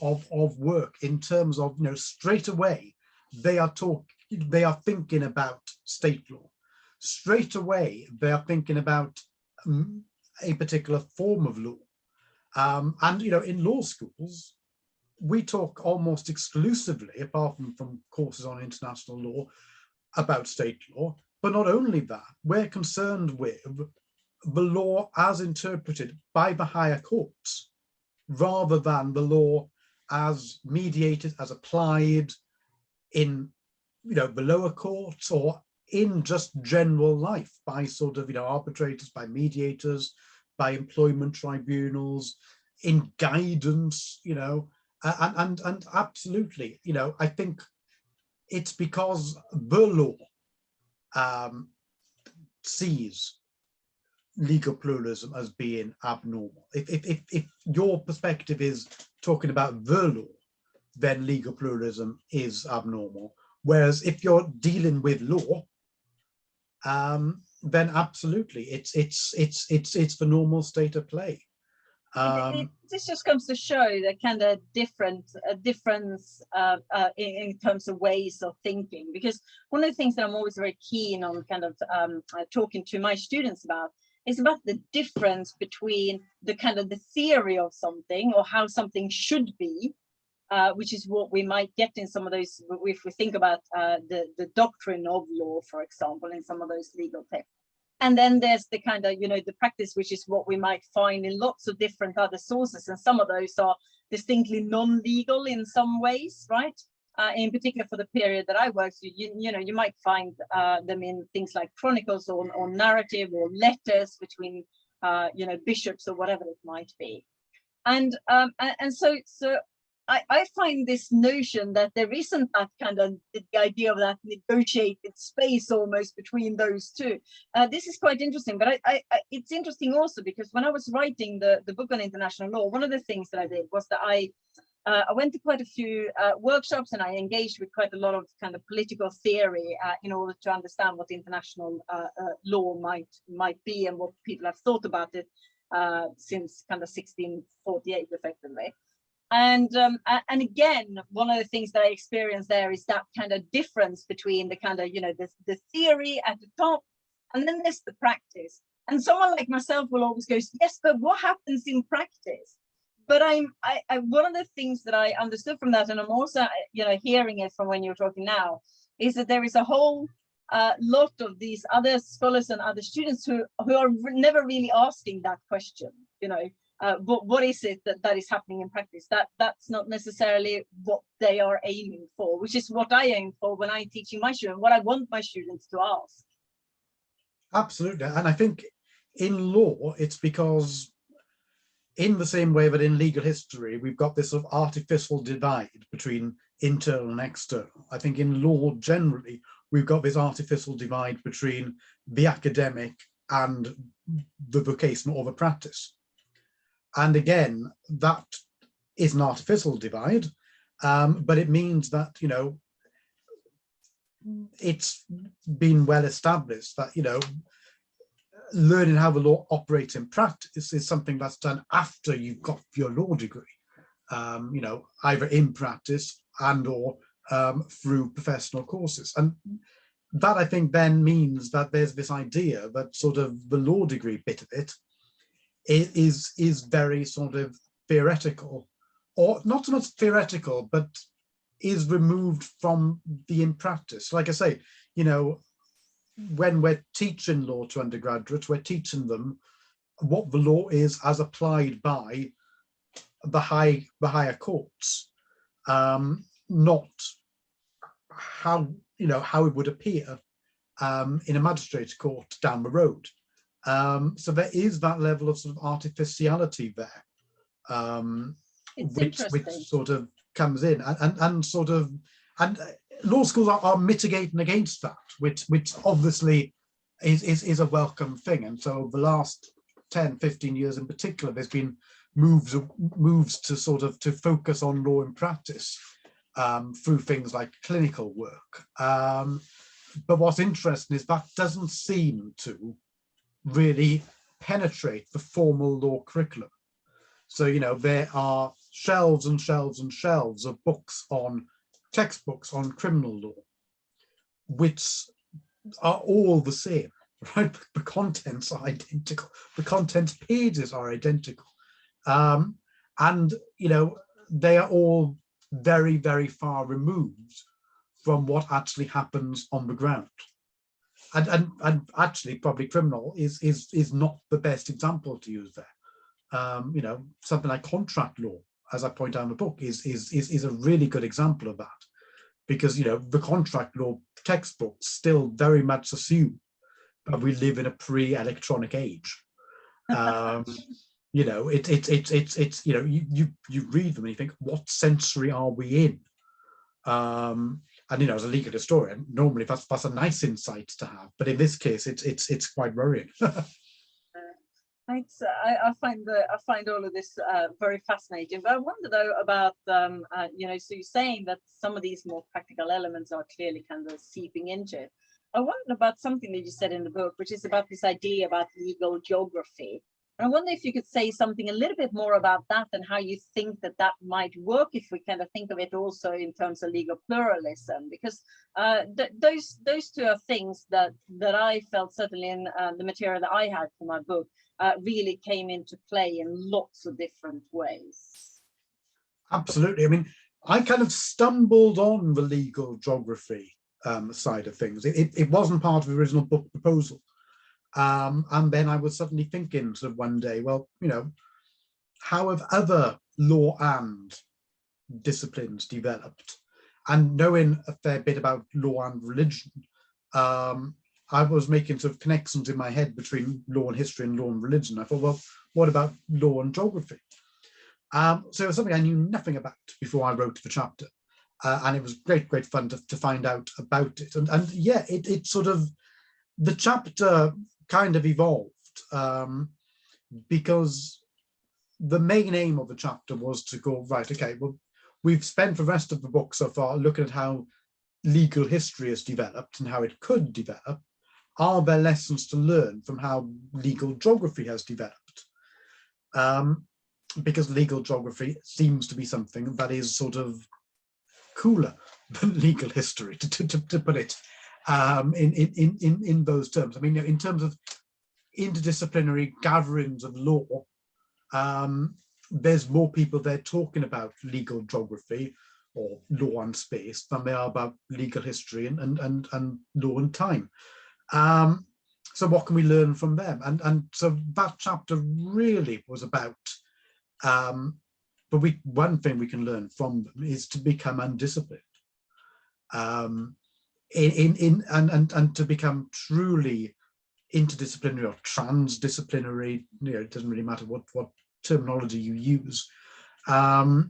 of work in terms of, you know, straight away they are thinking about state law. Straight away they are thinking about a particular form of law. And, you know, in law schools, we talk almost exclusively, apart from courses on international law, about state law. But not only that, we're concerned with the law as interpreted by the higher courts, rather than the law as mediated, as applied in, you know, the lower courts, or in just general life by sort of, you know, arbitrators, by mediators, by employment tribunals, in guidance, you know, and absolutely, you know, I think it's because the law sees legal pluralism as being abnormal. If your perspective is talking about the law, then legal pluralism is abnormal. Whereas if you're dealing with law, then absolutely, it's the normal state of play. This just comes to show the kind of difference in terms of ways of thinking, because one of the things that I'm always very keen on kind of talking to my students about is about the difference between the kind of the theory of something, or how something should be, which is what we might get in some of those, if we think about the doctrine of law, for example, in some of those legal texts. And then there's the kind of, you know, the practice, which is what we might find in lots of different other sources. And some of those are distinctly non-legal in some ways, right? In particular for the period that I worked, you know, you might find them in things like chronicles, or narrative, or letters between, you know, bishops, or whatever it might be. And so I find this notion that there isn't that kind of the idea of that negotiated space almost between those two. This is quite interesting, but it's interesting also because when I was writing the book on international law, one of the things that I did was that I went to quite a few workshops, and I engaged with quite a lot of kind of political theory in order to understand what international law might be and what people have thought about it since kind of 1648 effectively. And again, one of the things that I experienced there is that kind of difference between the kind of, the theory at the top, and then there's the practice. And someone like myself will always go, yes, but what happens in practice? But one of the things that I understood from that, and I'm also, hearing it from when you're talking now, is that there is a whole lot of these other scholars and other students who are never really asking that question, but what is it that is happening in practice? That's not necessarily what they are aiming for, which is what I aim for when I'm teaching my students, what I want my students to ask. Absolutely. And I think in law, it's because in the same way that in legal history, we've got this sort of artificial divide between internal and external. I think in law generally, we've got this artificial divide between the academic and the vocational or the practice. And again, that is an artificial divide, but it means that, it's been well established that, learning how the law operates in practice is something that's done after you've got your law degree, either in practice and or through professional courses. And that, I think, then means that there's this idea that sort of the law degree bit of it is very sort of theoretical, or not so much theoretical, but is removed from the in practice. Like I say, when we're teaching law to undergraduates, we're teaching them what the law is as applied by the higher courts, not how it would appear in a magistrate's court down the road. So there is that level of sort of artificiality there, which sort of comes in, and law schools are mitigating against that, which obviously is a welcome thing. And so the last 10, 15 years in particular, there's been moves to sort of to focus on law in practice through things like clinical work. But what's interesting is that doesn't seem to really penetrate the formal law curriculum. So, there are shelves and shelves and shelves of textbooks on criminal law, which are all the same, right? The contents are identical. The contents pages are identical. And, they are all very, very far removed from what actually happens on the ground. And actually, probably criminal is not the best example to use there. Something like contract law, as I point out in the book, is a really good example of that, because the contract law textbooks still very much assume that we live in a pre-electronic age. You read them and you think, what century are we in? And as a legal historian, normally that's a nice insight to have, but in this case, it's quite worrying. Thanks. I find all of this very fascinating. But I wonder though about so you're saying that some of these more practical elements are clearly kind of seeping into it. I wonder about something that you said in the book, which is about this idea about legal geography. And I wonder if you could say something a little bit more about that and how you think that might work if we kind of think of it also in terms of legal pluralism, because those two are things that I felt certainly in the material that I had for my book really came into play in lots of different ways. Absolutely. I mean, I kind of stumbled on the legal geography side of things. It wasn't part of the original book proposal. And then I was suddenly thinking sort of one day, well, how have other law and disciplines developed? And knowing a fair bit about law and religion, I was making sort of connections in my head between law and history and law and religion. I thought, well, what about law and geography? So it was something I knew nothing about before I wrote the chapter. And it was great fun to find out about it. And yeah, it sort of, the chapter kind of evolved because the main aim of the chapter was to go, right, okay, well, we've spent the rest of the book so far looking at how legal history has developed and how it could develop. Are there lessons to learn from how legal geography has developed? Because legal geography seems to be something that is sort of cooler than legal history, to put it in those terms. I mean, in terms of interdisciplinary gatherings of law, there's more people there talking about legal geography or law and space than there are about legal history and law and time. So what can we learn from them? And so that chapter really was about, but one thing we can learn from them is to become undisciplined, and to become truly interdisciplinary or transdisciplinary. You know, it doesn't really matter what terminology you use. But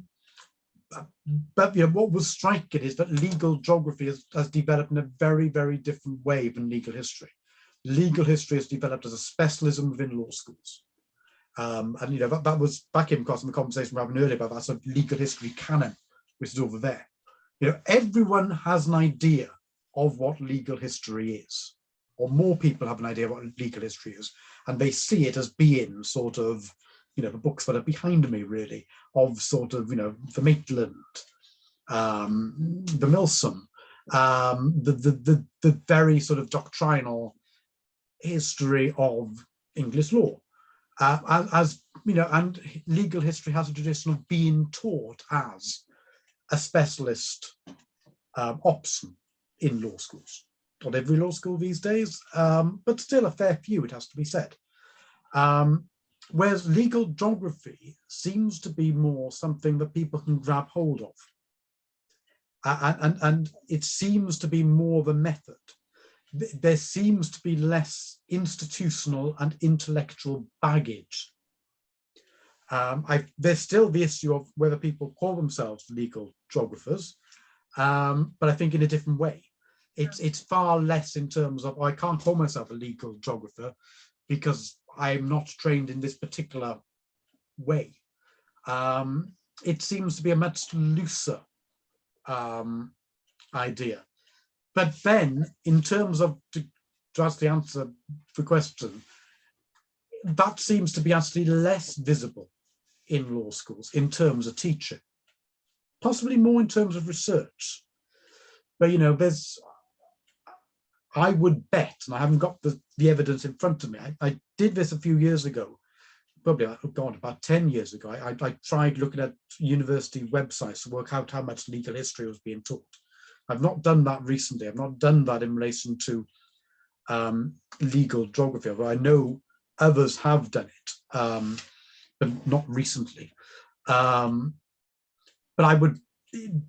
you know, what was striking is that legal geography has developed in a very different way than legal history. Legal history has developed as a specialism within law schools. And you know, that was back in the conversation we were having earlier about that sort of legal history canon, which is over there. You know, everyone has an idea of what legal history is, or more people have an idea of what legal history is, and they see it as being sort of, you know, the books that are behind me really, of sort of, you know, the Maitland, the Milsom, the very sort of doctrinal history of English law. As you know, and legal history has a tradition of being taught as a specialist option in law schools. Not every law school these days, but still a fair few, it has to be said. Whereas legal geography seems to be more something that people can grab hold of. And it seems to be more of a method. There seems to be less institutional and intellectual baggage. There's still the issue of whether people call themselves legal geographers, but I think in a different way. It's far less in terms of, I can't call myself a legal geographer because I'm not trained in this particular way. It seems to be a much looser idea. But then, in terms of, to actually answer the question, that seems to be actually less visible in law schools in terms of teaching, possibly more in terms of research. But, you know, I would bet, and I haven't got the evidence in front of me, I did this a few years ago, probably, oh God, about 10 years ago. I tried looking at university websites to work out how much legal history was being taught. I've not done that recently. I've not done that in relation to legal geography, although I know others have done it, but not recently. But I would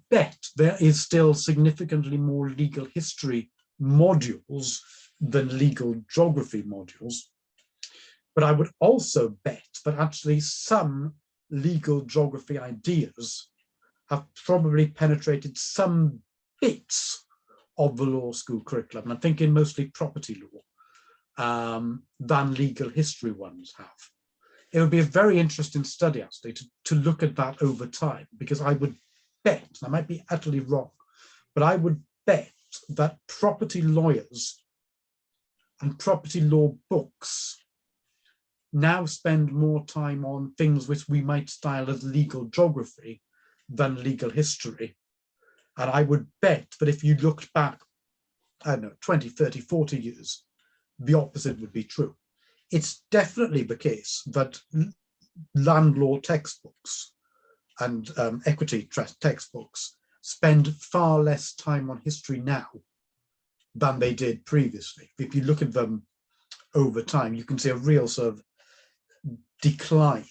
bet there is still significantly more legal history modules than legal geography modules. But I would also bet that actually some legal geography ideas have probably penetrated some bits of the law school curriculum, and I'm thinking mostly property law, than legal history ones have. It would be a very interesting study, actually, to look at that over time, because I would bet, I might be utterly wrong, but I would bet that property lawyers and property law books now spend more time on things which we might style as legal geography than legal history. And I would bet that if you looked back, I don't know, 20, 30, 40 years, the opposite would be true. It's definitely the case that land law textbooks and equity textbooks spend far less time on history now than they did previously. If you look at them over time, you can see a real sort of decline.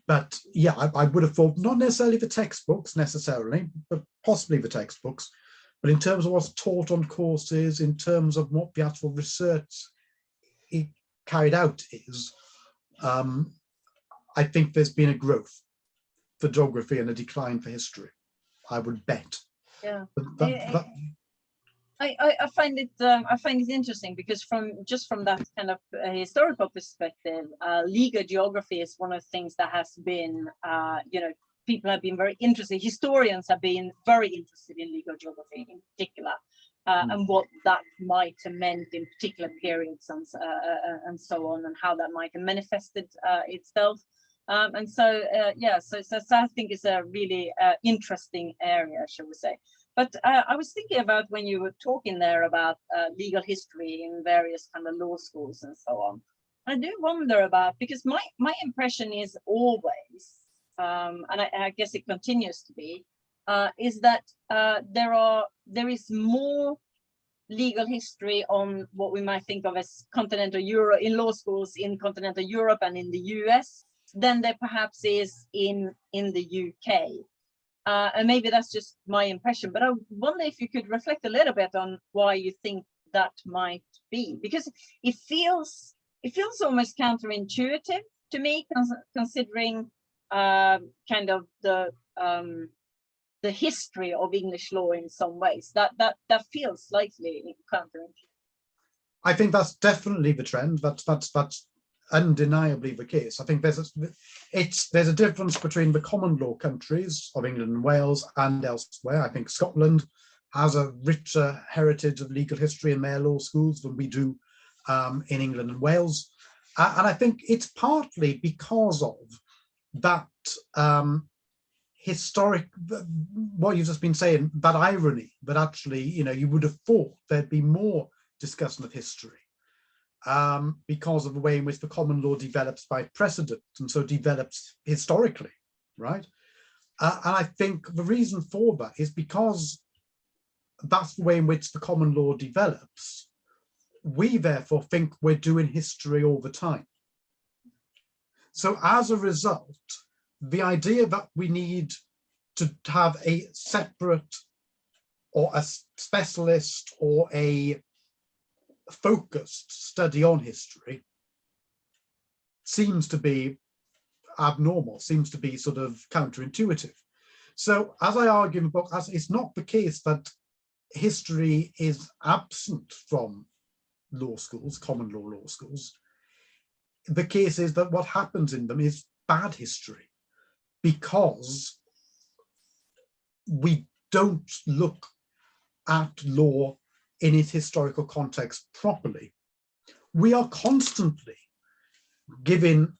But yeah, I would have thought not necessarily the textbooks necessarily, but possibly the textbooks. But in terms of what's taught on courses, in terms of what the actual research carried out is, I think there's been a growth for geography and a decline for history. I would bet. Yeah. But I find it interesting because from that kind of historical perspective, legal geography is one of the things that has been, people have been very interested. Historians have been very interested in legal geography in particular, and what that might have meant in particular periods and so on, and how that might have manifested itself. And so, so I think it's a really interesting area, shall we say. But I was thinking about when you were talking there about legal history in various kind of law schools and so on. I do wonder about, because my impression is always, and I guess it continues to be, is that there is more legal history on what we might think of as continental Europe, in law schools in continental Europe and in the US, than there perhaps is in the UK. And maybe that's just my impression, but I wonder if you could reflect a little bit on why you think that might be, because it feels almost counterintuitive to me, considering kind of the history of English law in some ways. That feels slightly counterintuitive. I think that's definitely the trend. That's undeniably the case. I think there's a difference between the common law countries of England and Wales and elsewhere. I think Scotland has a richer heritage of legal history in their law schools than we do in England and Wales. And I think it's partly because of that historic, what you've just been saying, that irony that actually, you would have thought there'd be more discussion of history. Because of the way in which the common law develops by precedent and so develops historically, right? And I think the reason for that is because that's the way in which the common law develops. We therefore think we're doing history all the time. So as a result, the idea that we need to have a separate or a specialist or a focused study on history seems to be abnormal, seems to be sort of counterintuitive. So as I argue in the book, it's not the case that history is absent from law schools, common law schools. The case is that what happens in them is bad history, because we don't look at law in its historical context properly. We are constantly giving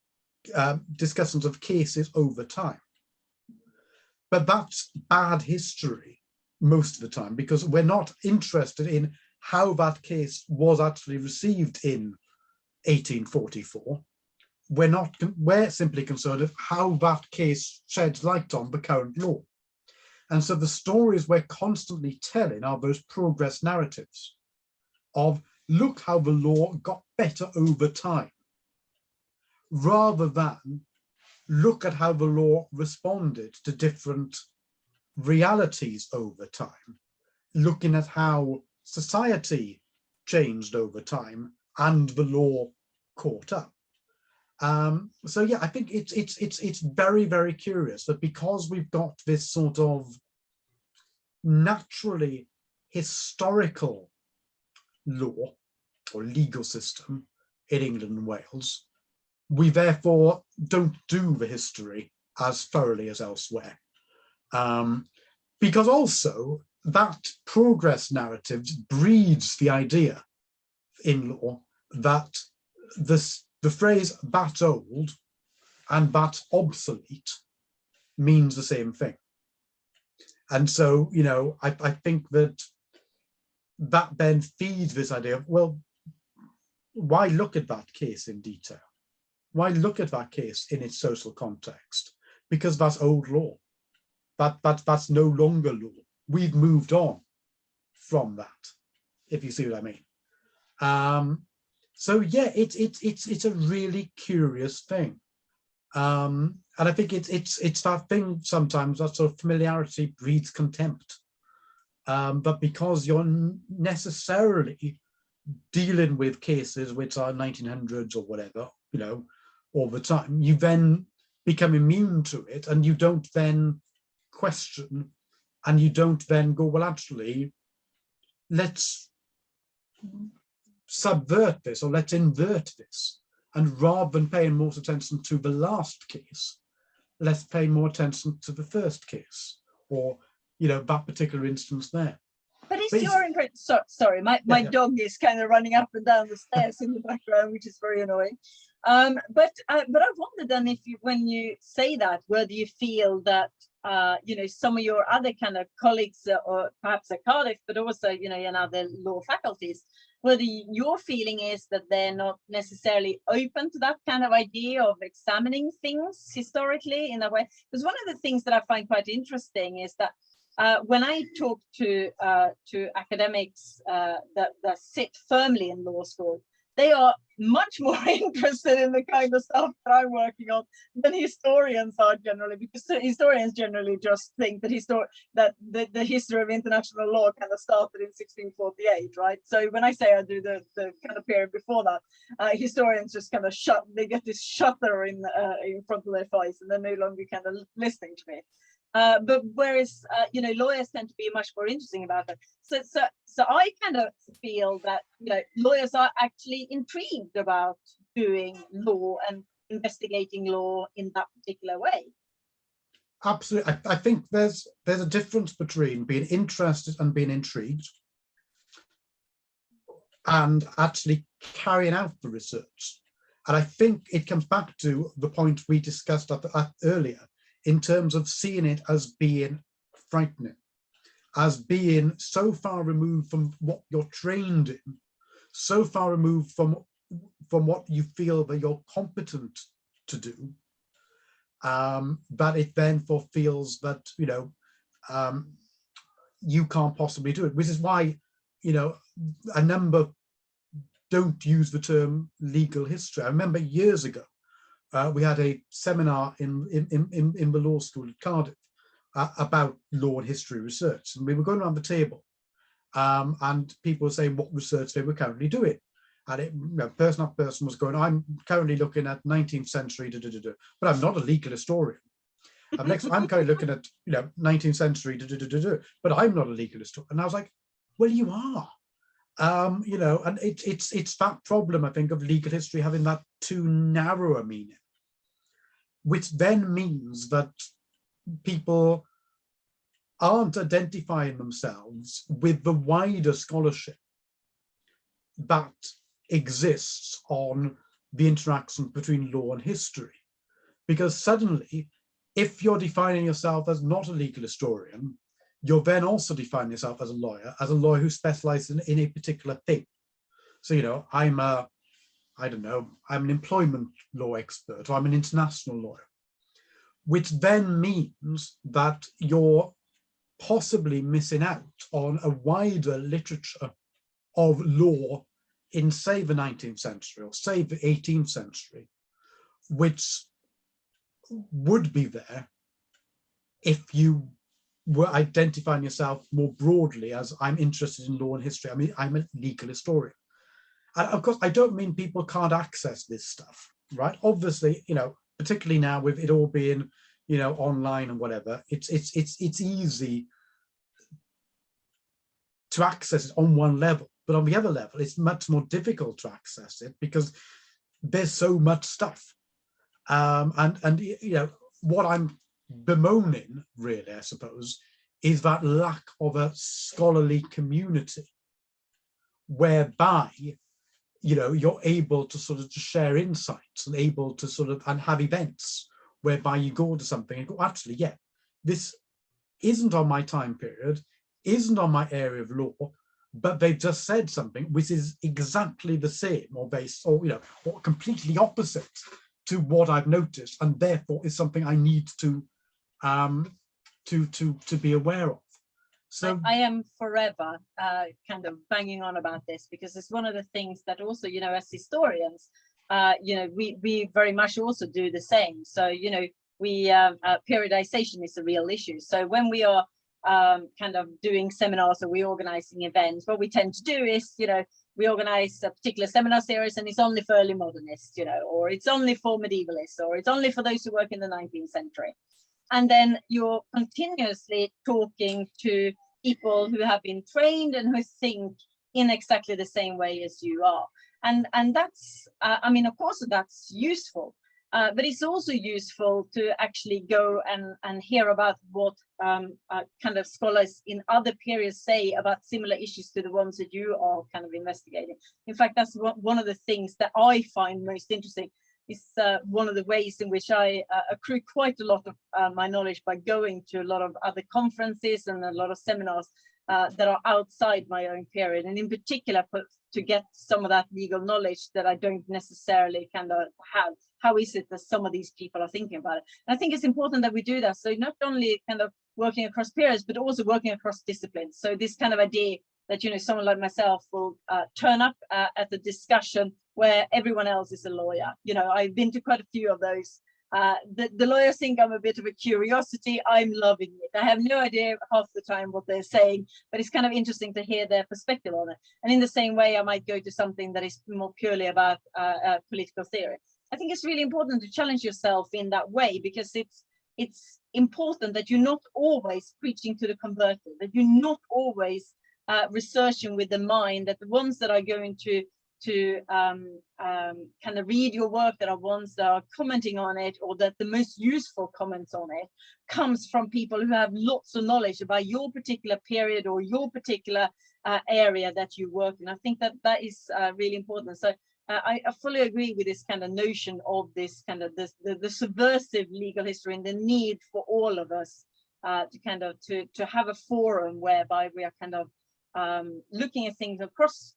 discussions of cases over time, but that's bad history most of the time, because we're not interested in how that case was actually received in 1844. We're simply concerned with how that case sheds light on the current law. And so the stories we're constantly telling are those progress narratives of, look how the law got better over time, rather than look at how the law responded to different realities over time, looking at how society changed over time and the law caught up. So yeah, I think it's very, very curious that because we've got this sort of naturally historical law or legal system in England and Wales, we therefore don't do the history as thoroughly as elsewhere. Because also that progress narrative breeds the idea in law that the phrase "that old" and "that obsolete" means the same thing. And so, I think that then feeds this idea of, well, why look at that case in detail? Why look at that case in its social context? Because that's old law. That's no longer law. We've moved on from that, if you see what I mean. So yeah, it's a really curious thing. And I think it's that thing sometimes, that sort of familiarity breeds contempt. But because you're necessarily dealing with cases which are 1900s or whatever, all the time, you then become immune to it, and you don't then question, and you don't then go, well, actually, let's subvert this, or let's invert this. And rather than paying more attention to the last case, let's pay more attention to the first case, or, you know, that particular instance there. But is your impression, sorry, my dog is kind of running up and down the stairs in the background, which is very annoying. But I wonder then, if you, when you say that, whether you feel that you know, some of your other kind of colleagues, or perhaps at Cardiff, but also, you know, in other law faculties, whether your feeling is that they're not necessarily open to that kind of idea of examining things historically in a way. Because one of the things that I find quite interesting is that when I talk to academics that sit firmly in law school, they are much more interested in the kind of stuff that I'm working on than historians are generally, because historians generally just think that the history of international law kind of started in 1648, right? So when I say I do the kind of period before that, historians just kind of they get this shutter in front of their face, and they're no longer kind of listening to me. But whereas, you know, lawyers tend to be much more interesting about it. So I kind of feel that, you know, lawyers are actually intrigued about doing law and investigating law in that particular way. Absolutely. I think there's a difference between being interested and being intrigued, and actually carrying out the research. And I think it comes back to the point we discussed earlier, in terms of seeing it as being frightening, as being so far removed from what you're trained in, so far removed from what you feel that you're competent to do, that it then feels that, you know, you can't possibly do it, which is why, you know, a number don't use the term legal history. I remember years ago, we had a seminar in the law school at Cardiff about law and history research, and we were going around the table, and people were saying what research they were currently doing, and person after person was going, I'm currently looking at 19th century, but I'm not a legal historian. And next, I'm currently looking at, you know, 19th century, but I'm not a legal historian. And I was like, well, you are. You know, and it's that problem, I think, of legal history having that too narrow a meaning, which then means that people aren't identifying themselves with the wider scholarship that exists on the interaction between law and history. Because suddenly, if you're defining yourself as not a legal historian, you're then also defining yourself as a lawyer who specializes in a particular thing. So, you know, I'm an employment law expert, or I'm an international lawyer, which then means that you're possibly missing out on a wider literature of law in, say, the 19th century, or say the 18th century, which would be there if you were identifying yourself more broadly as, I'm interested in law and history. I mean, I'm a legal historian. And of course, I don't mean people can't access this stuff, right? Obviously, you know, particularly now with it all being, you know, online and whatever, it's easy to access it on one level, but on the other level, it's much more difficult to access it because there's so much stuff. And you know, what I'm bemoaning, really, I suppose, is that lack of a scholarly community whereby, you know, you're able to sort of to share insights and able to sort of, and have events whereby you go to something and go, actually, yeah, this isn't on my time period, isn't on my area of law, but they've just said something which is exactly the same, or based, or, you know, or completely opposite to what I've noticed, and therefore is something I need to be aware of. So I am forever kind of banging on about this, because it's one of the things that also, you know, as historians, you know, we very much also do the same. So, you know, we periodization is a real issue. So when we are kind of doing seminars or we organizing events, what we tend to do is, you know, we organize a particular seminar series and it's only for early modernists, or it's only for medievalists, or it's only for those who work in the 19th century. And then you're continuously talking to people who have been trained and who think in exactly the same way as you are. And that's, I mean, of course, that's useful. But it's also useful to actually go and hear about what kind of scholars in other periods say about similar issues to the ones that you are kind of investigating. In fact, that's one of the things that I find most interesting. Is one of the ways in which I accrue quite a lot of my knowledge by going to a lot of other conferences and a lot of seminars that are outside my own period, and in particular to get some of that legal knowledge that I don't necessarily kind of have. How is it that some of these people are thinking about it? And I think it's important that we do that. So not only kind of working across periods, but also working across disciplines. So this kind of idea that, someone like myself will turn up at the discussion where everyone else is a lawyer. I've been to quite a few of those. The lawyers think I'm a bit of a curiosity. I'm loving it. I have no idea half the time what they're saying, but it's kind of interesting to hear their perspective on it. And in the same way, I might go to something that is more purely about political theory. I think it's really important to challenge yourself in that way, because it's important that you're not always preaching to the converted, that you're not always researching with the mind that the ones that are going to kind of read your work, that are ones that are commenting on it, or that the most useful comments on it comes from people who have lots of knowledge about your particular period or your particular area that you work in. I think that is really important. So I fully agree with this kind of notion of this kind of the subversive legal history and the need for all of us to have a forum whereby we are kind of looking at things across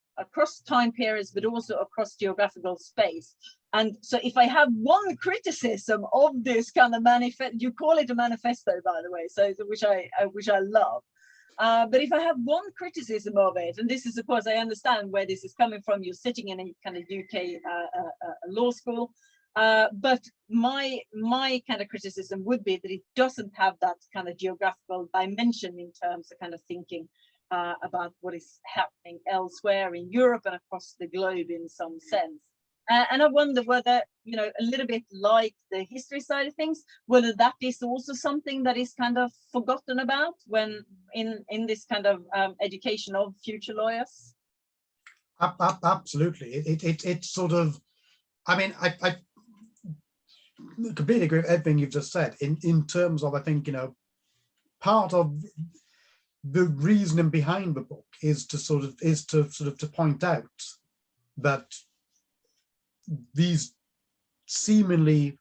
time periods, but also across geographical space. And so if I have one criticism of this kind of manifesto, you call it a manifesto, by the way, so which I love. But if I have one criticism of it, and this is, of course, I understand where this is coming from, you're sitting in a kind of UK law school, but my kind of criticism would be that it doesn't have that kind of geographical dimension in terms of kind of thinking about what is happening elsewhere in Europe and across the globe in some sense. And I wonder whether, a little bit like the history side of things, whether that is also something that is kind of forgotten about when in this kind of education of future lawyers. Absolutely. It's sort of, I mean, I completely agree with everything you've just said in terms of, I think, part of the reasoning behind the book is to point out that these seemingly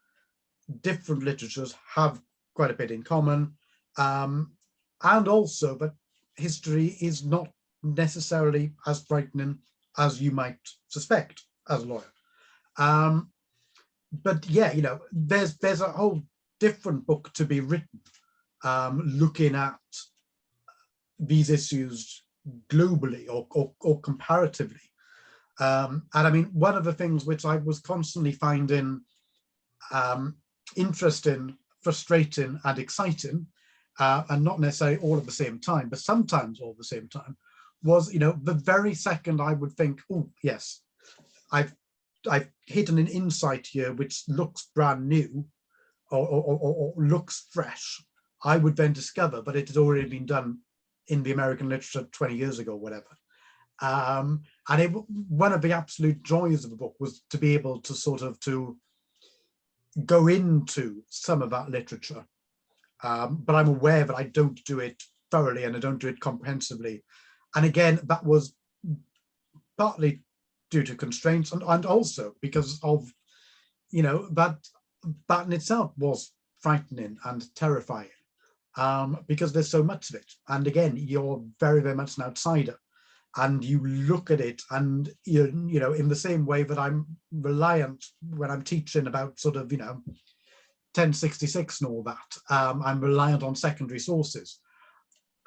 different literatures have quite a bit in common, and also that history is not necessarily as frightening as you might suspect as a lawyer. But yeah, there's a whole different book to be written, looking at these issues globally or comparatively. And I mean, one of the things which I was constantly finding interesting, frustrating, and exciting, and not necessarily all at the same time, but sometimes all at the same time, was, the very second I would think, oh yes, I've hidden an insight here which looks brand new or looks fresh, I would then discover, but it had already been done in the American literature 20 years ago, whatever. And one of the absolute joys of the book was to be able to to go into some of that literature. But I'm aware that I don't do it thoroughly and I don't do it comprehensively. And again, that was partly due to constraints and also because of, that in itself was frightening and terrifying. Because there's so much of it. And again, you're very, very much an outsider. And you look at it and, in the same way that I'm reliant when I'm teaching about 1066 and all that, I'm reliant on secondary sources.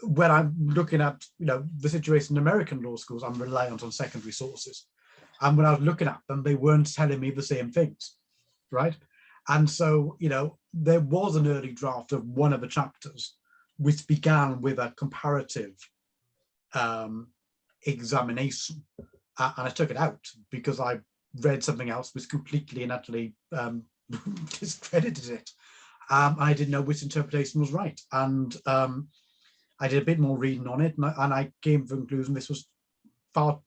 When I'm looking at, the situation in American law schools, I'm reliant on secondary sources. And when I was looking at them, they weren't telling me the same things, right? And so, there was an early draft of one of the chapters, which began with a comparative examination. and I took it out because I read something else which completely and utterly discredited it. I didn't know which interpretation was right, and I did a bit more reading on it, and I came to the conclusion this was far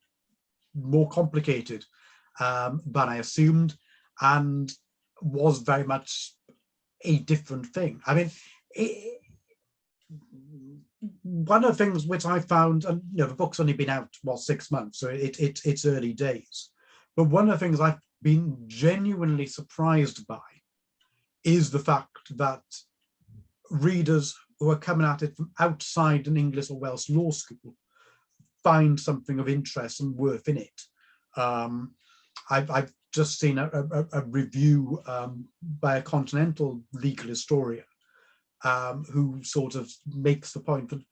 more complicated than I assumed, and was very much a different thing. I mean, one of the things which I found, and the book's only been out 6 months, so it's early days, but one of the things I've been genuinely surprised by is the fact that readers who are coming at it from outside an English or Welsh law school find something of interest and worth in it. I've just seen a review by a continental legal historian who sort of makes the point that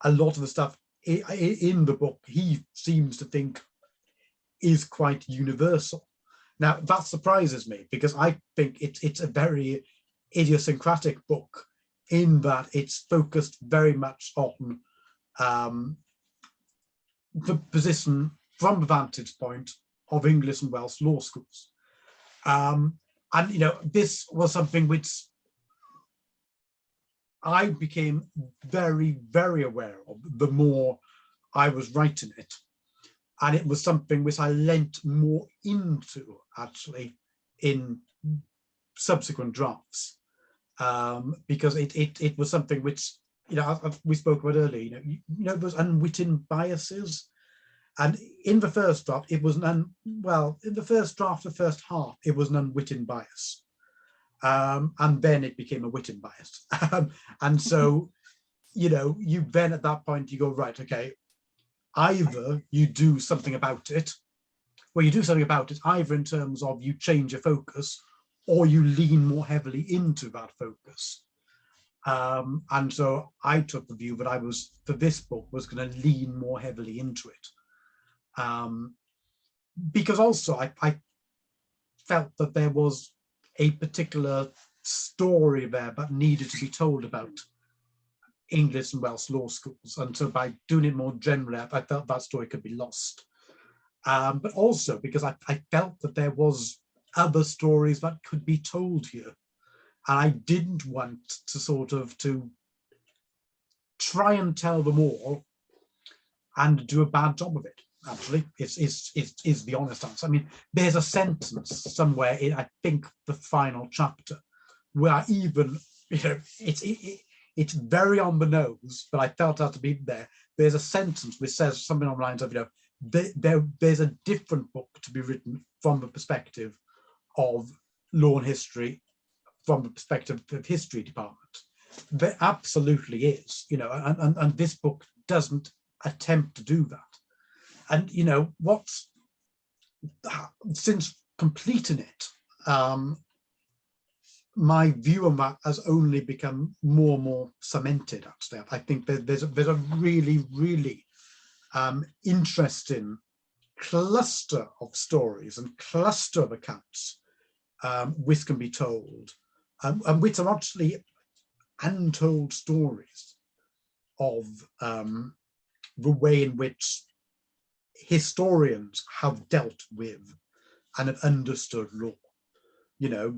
a lot of the stuff in the book he seems to think is quite universal. Now, that surprises me because I think it's a very idiosyncratic book in that it's focused very much on the position from the vantage point of English and Welsh law schools. And, this was something which I became very, very aware of the more I was writing it. And it was something which I lent more into, actually, in subsequent drafts, because it was something which, we spoke about earlier, those unwitting biases. And in the first draft, it was in the first draft, the first half, it was an unwitting bias. And then it became a witting bias. And so, you then at that point, you go, right, okay, either you do something about it, either in terms of you change your focus or you lean more heavily into that focus. And so I took the view that for this book, was going to lean more heavily into it. Because also I felt that there was a particular story there that needed to be told about English and Welsh law schools, and so by doing it more generally, I felt that story could be lost. But also because I felt that there was other stories that could be told here, and I didn't want to try and tell them all and do a bad job of it. Actually, is the honest answer. I mean, there's a sentence somewhere in, I think, the final chapter where even, it's very on the nose, but I felt that to be there. There's a sentence which says something on the lines of, there's a different book to be written from the perspective of law and history, from the perspective of history department. There absolutely is, and this book doesn't attempt to do that. And since completing it, my view on that has only become more and more cemented. Actually, I think there's a really, really interesting cluster of stories and cluster of accounts which can be told, and which are actually untold stories of the way in which historians have dealt with and have understood law.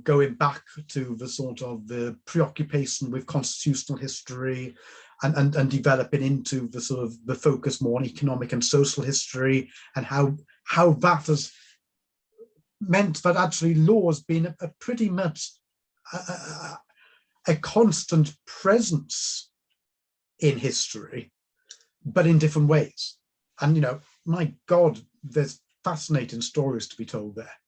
Going back to the sort of the preoccupation with constitutional history and developing into the sort of the focus more on economic and social history, and how that has meant that actually law has been a pretty much a constant presence in history, but in different ways. And, my God, there's fascinating stories to be told there.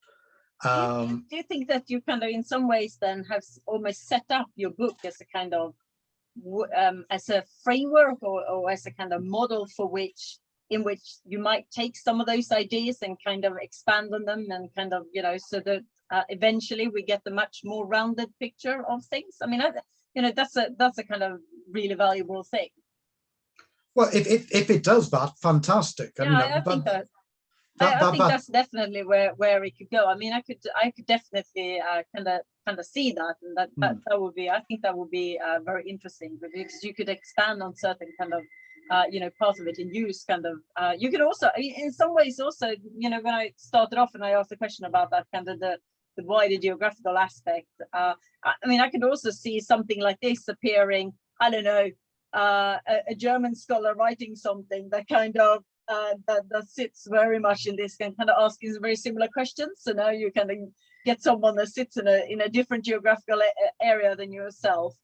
Do you think that you kind of, in some ways, then have almost set up your book as a kind of, as a framework or as a kind of model in which you might take some of those ideas and kind of expand on them and kind of, so that eventually we get the much more rounded picture of things? I mean, that's a kind of really valuable thing. Well, if it does that, fantastic. I think that. I think that's definitely where it could go. I mean, I could definitely kind of see that, and that would be. I think that would be very interesting, because you could expand on certain kind of part of it and use kind of, you can also, in some ways also, when I started off and I asked the question about that kind of the wider geographical aspect, I could also see something like this appearing, I don't know, a German scholar writing something that kind of, that sits very much in this kind of asking very similar questions. So now you kind of get someone that sits in a different geographical area than yourself,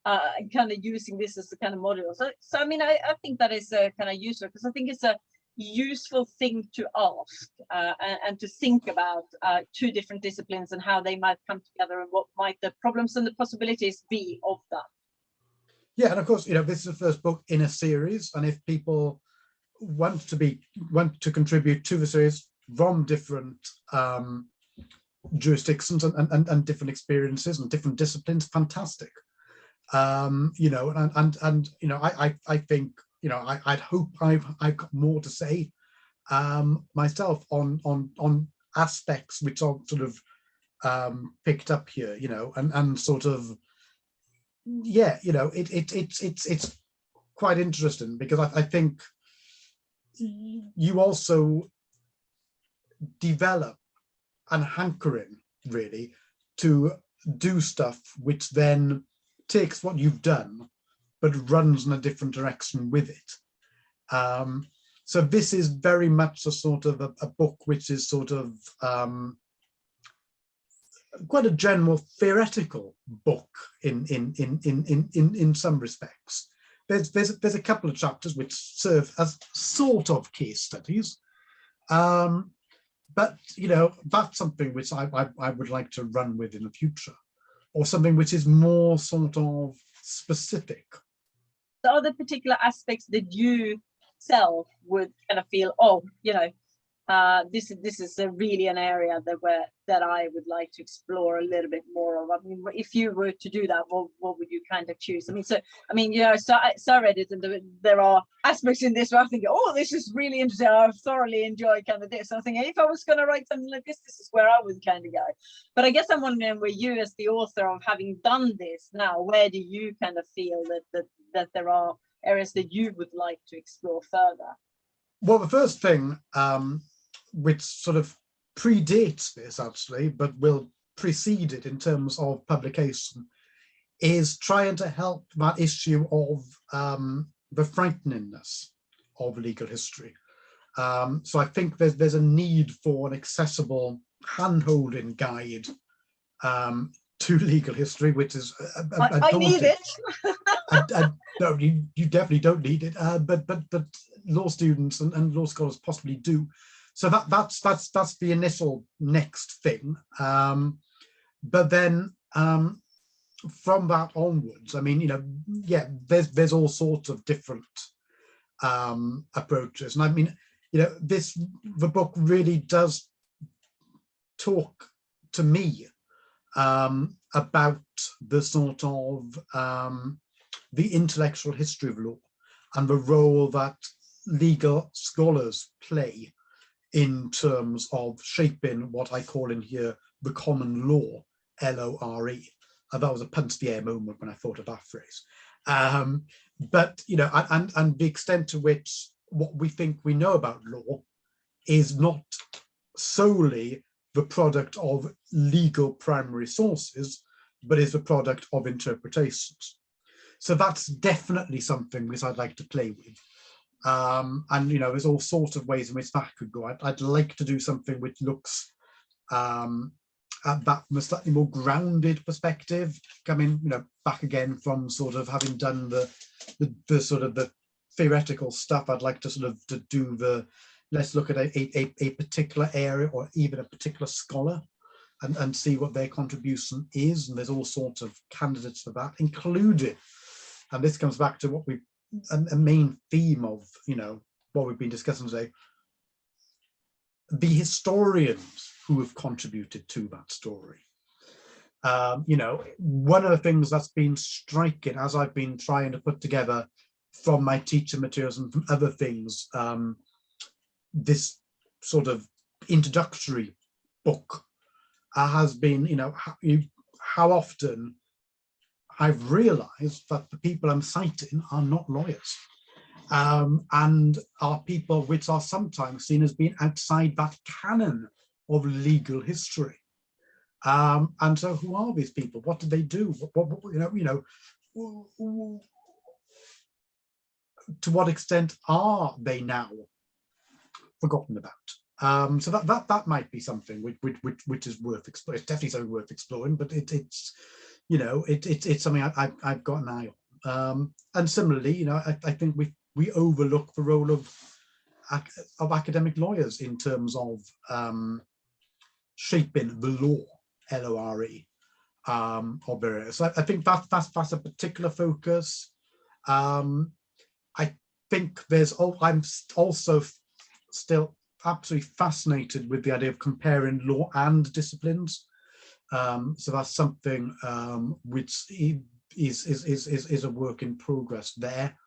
and kind of using this as a kind of model. So I think that is kind of useful, because I think it's a useful thing to ask, and to think about two different disciplines and how they might come together, and what might the problems and the possibilities be of that. Yeah, and of course, this is the first book in a series, and if people want to contribute to the series from different jurisdictions and different experiences and different disciplines, fantastic. I think I'd hope I've got more to say myself on aspects which are sort of picked up here, and sort of, it's quite interesting, because I think you also develop an hankering really to do stuff which then takes what you've done but runs in a different direction with it. So this is very much a sort of a book which is sort of quite a general theoretical book in some respects. There's a couple of chapters which serve as sort of case studies, but that's something which I would like to run with in the future, or something which is more sort of specific. So are there particular aspects that you self would kind of feel, this is really an area that I would like to explore a little bit more of? If you were to do that, what would you kind of choose? So I read it, and there are aspects in this where I think, this is really interesting. I've thoroughly enjoyed kind of this. I'm thinking, if I was going to write something like this is where I would kind of go. But I guess I'm wondering, where you, as the author of having done this now, where do you kind of feel that there are areas that you would like to explore further? Well, the first thing, which sort of predates this actually, but will precede it in terms of publication, is trying to help that issue of the frighteningness of legal history. So I think there's a need for an accessible hand-holding guide to legal history, which is I need it. No, you definitely don't need it, but law students and law scholars possibly do. So that's the initial next thing. But then from that onwards, there's all sorts of different approaches, and the book really does talk to me about the sort of the intellectual history of law and the role that legal scholars play in terms of shaping what I call in here the common law, LORE. That was a punch the air moment when I thought of that phrase. But and the extent to which what we think we know about law is not solely the product of legal primary sources, but is the product of interpretations. So that's definitely something which I'd like to play with. And there's all sorts of ways in which that could go. I'd like to do something which looks at that from a slightly more grounded perspective, coming back again from sort of having done the sort of the theoretical stuff. I'd like to sort of to do the, let's look at a particular area or even a particular scholar and see what their contribution is. And there's all sorts of candidates for that, including, and this comes back to what a main theme of what we've been discussing today, the historians who have contributed to that story. One of the things that's been striking as I've been trying to put together from my teaching materials and from other things, this sort of introductory book has been, how often I've realized that the people I'm citing are not lawyers. and are people which are sometimes seen as being outside that canon of legal history. And so, who are these people? What do they do? To what extent are they now forgotten about? So that might be something which is worth exploring. It's definitely something worth exploring, but it's something I've got an eye on. And similarly, I think we overlook the role of academic lawyers in terms of shaping the law, LORE, of various. I think that's a particular focus. I think I'm also still absolutely fascinated with the idea of comparing law and disciplines. So that's something which is a work in progress there,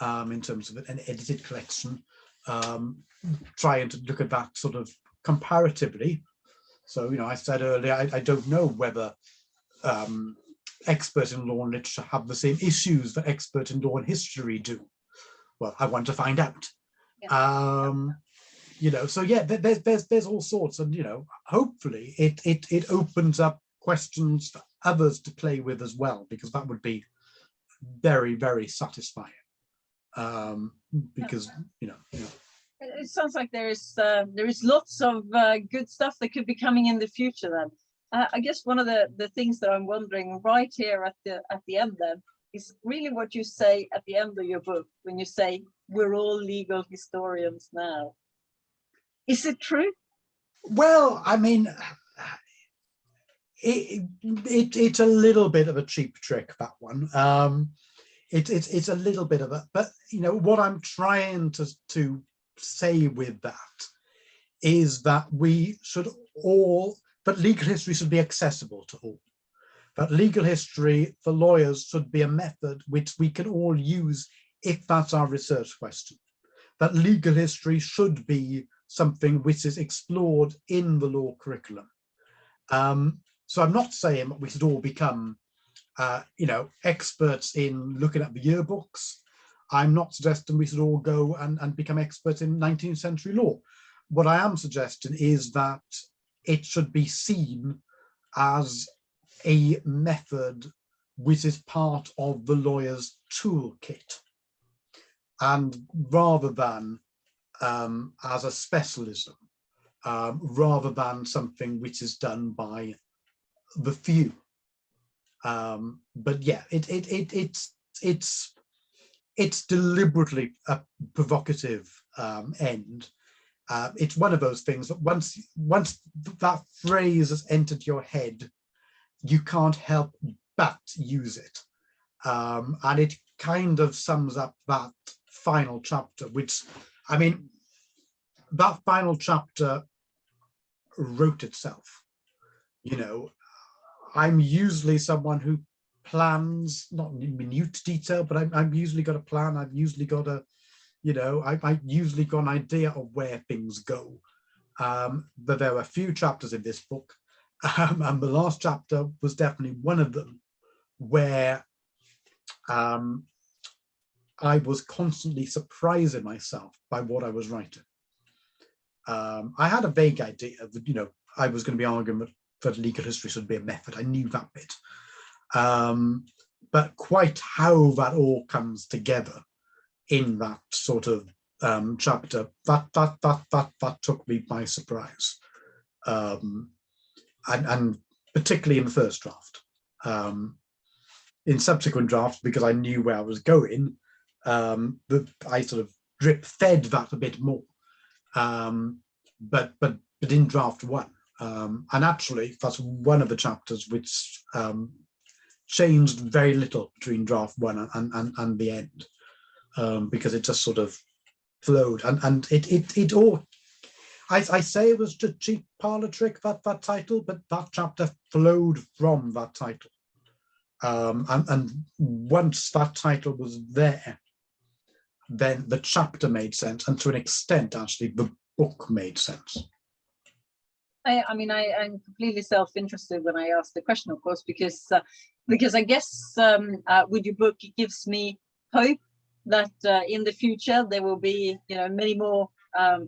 in terms of an edited collection, trying to look at that sort of comparatively. So, I said earlier, I don't know whether experts in law and literature have the same issues that experts in law and history do. Well, I want to find out. Yeah. So yeah, there's all sorts, and hopefully it opens up questions for others to play with as well, because that would be very, very satisfying. Because it sounds like there is lots of good stuff that could be coming in the future. Then I guess one of the things that I'm wondering right here at the end then is really what you say at the end of your book, when you say we're all legal historians now. Is it true? Well, I mean, it's a little bit of a cheap trick, that one. It's a little bit of a, but what I'm trying to say with that is that we should all, but legal history should be accessible to all. But legal history for lawyers should be a method which we can all use if that's our research question. That legal history should be something which is explored in the law curriculum. So I'm not saying we should all become, experts in looking at the yearbooks. I'm not suggesting we should all go and become experts in 19th century law. What I am suggesting is that it should be seen as a method which is part of the lawyer's toolkit, and rather than as a specialism, rather than something which is done by the few. But yeah, it's deliberately a provocative end. It's one of those things that once that phrase has entered your head, you can't help but use it. And it kind of sums up that final chapter, which, I mean, that final chapter wrote itself. I'm usually someone who plans, not in minute detail, but I've usually got a plan. I've usually got a, I usually got an idea of where things go. But there are a few chapters in this book, and the last chapter was definitely one of them, where I was constantly surprising myself by what I was writing. I had a vague idea that, I was going to be arguing that legal history should be a method. I knew that bit. But quite how that all comes together in that sort of chapter, that took me by surprise. And particularly in the first draft. In subsequent drafts, because I knew where I was going, I sort of drip fed that a bit more. But in draft one, and actually that's one of the chapters which changed very little between draft one and the end, because it just sort of flowed, and it all. I say it was just a cheap parlor trick, that title, but that chapter flowed from that title. And once that title was there, then the chapter made sense, and to an extent, actually, the book made sense. I mean, I'm completely self-interested when I ask the question, of course, because I guess with your book, it gives me hope that in the future there will be, many more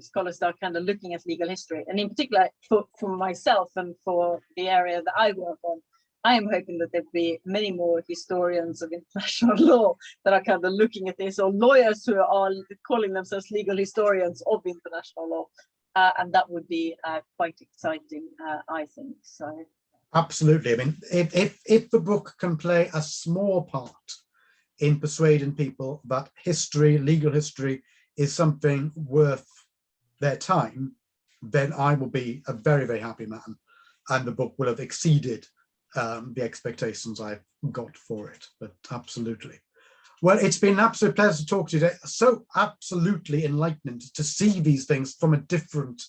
scholars that are kind of looking at legal history, and in particular for myself and for the area that I work on, I am hoping that there'll be many more historians of international law that are kind of looking at this, or lawyers who are calling themselves legal historians of international law, and that would be quite exciting, I think. So absolutely. I mean, if the book can play a small part in persuading people that history, legal history, is something worth their time, then I will be a very, very happy man, and the book will have exceeded the expectations I've got for it. But absolutely. Well, it's been an absolute pleasure to talk to you today. So absolutely enlightening to see these things from a different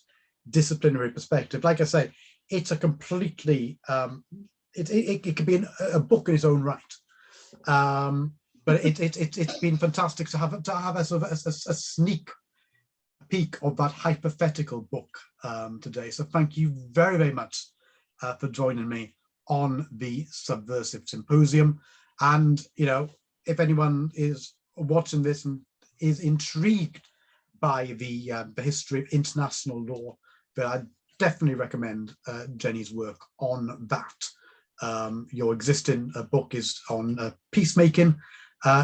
disciplinary perspective. Like I say, it's a completely, it could be a book in its own right. But it's been fantastic to have a sort of a sneak peek of that hypothetical book today. So thank you very, very much for joining me on the Subversive Symposium. And, if anyone is watching this and is intrigued by the history of international law, then I definitely recommend Jenny's work on that. Your existing book is on peacemaking,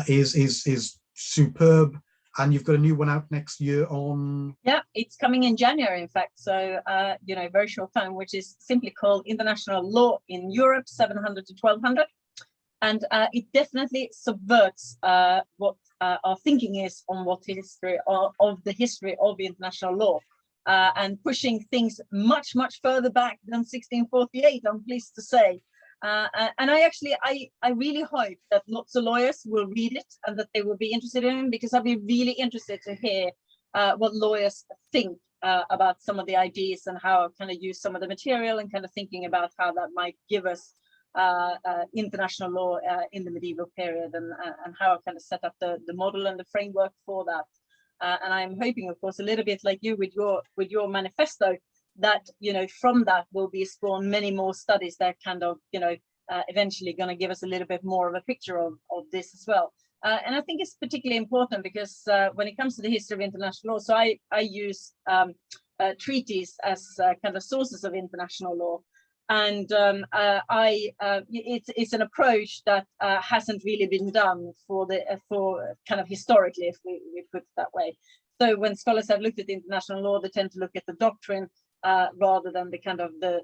is superb, and you've got a new one out next year on... Yeah, it's coming in January, in fact, so very short time, which is simply called International Law in Europe 700 to 1200, and it definitely subverts what our thinking is on what history of the history of international law, and pushing things much further back than 1648, I'm pleased to say. And I really hope that lots of lawyers will read it and that they will be interested in it, because I'd be really interested to hear what lawyers think about some of the ideas and how kind of use some of the material, and kind of thinking about how that might give us international law in the medieval period, and how I kind of set up the model and the framework for that. And I'm hoping, of course, a little bit like you with your manifesto, that from that will be spawned many more studies that kind of eventually going to give us a little bit more of a picture of this as well. And I think it's particularly important because when it comes to the history of international law, so I use treaties as kind of sources of international law, and it's an approach that hasn't really been done for kind of historically, if we put it that way. So when scholars have looked at international law, they tend to look at the doctrine rather than the kind of the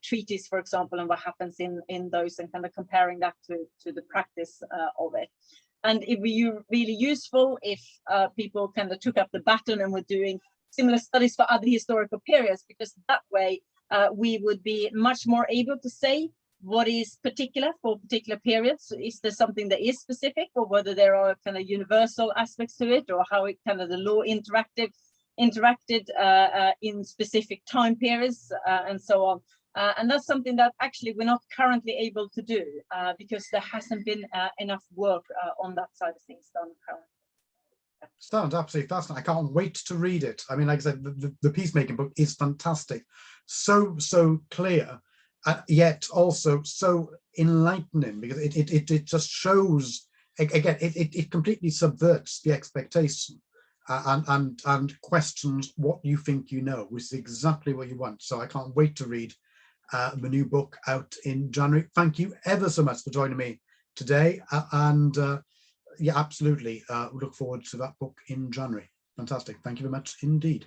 treaties, for example, and what happens in those, and kind of comparing that to the practice of it. And it would be really useful if people kind of took up the baton and were doing similar studies for other historical periods, because that way we would be much more able to say what is particular for particular periods. So is there something that is specific, or whether there are kind of universal aspects to it, or how it kind of the law interacted in specific time periods, and so on. And that's something that actually we're not currently able to do because there hasn't been enough work on that side of things done currently. Sounds absolutely fascinating. I can't wait to read it. I mean, like I said, the Peacemaking book is fantastic. So clear, yet also so enlightening, because it just shows, again, it completely subverts the expectation. And questions what you think you know, which is exactly what you want. So I can't wait to read the new book out in January. Thank you ever so much for joining me today, and yeah, absolutely look forward to that book in January. Fantastic. Thank you very much indeed.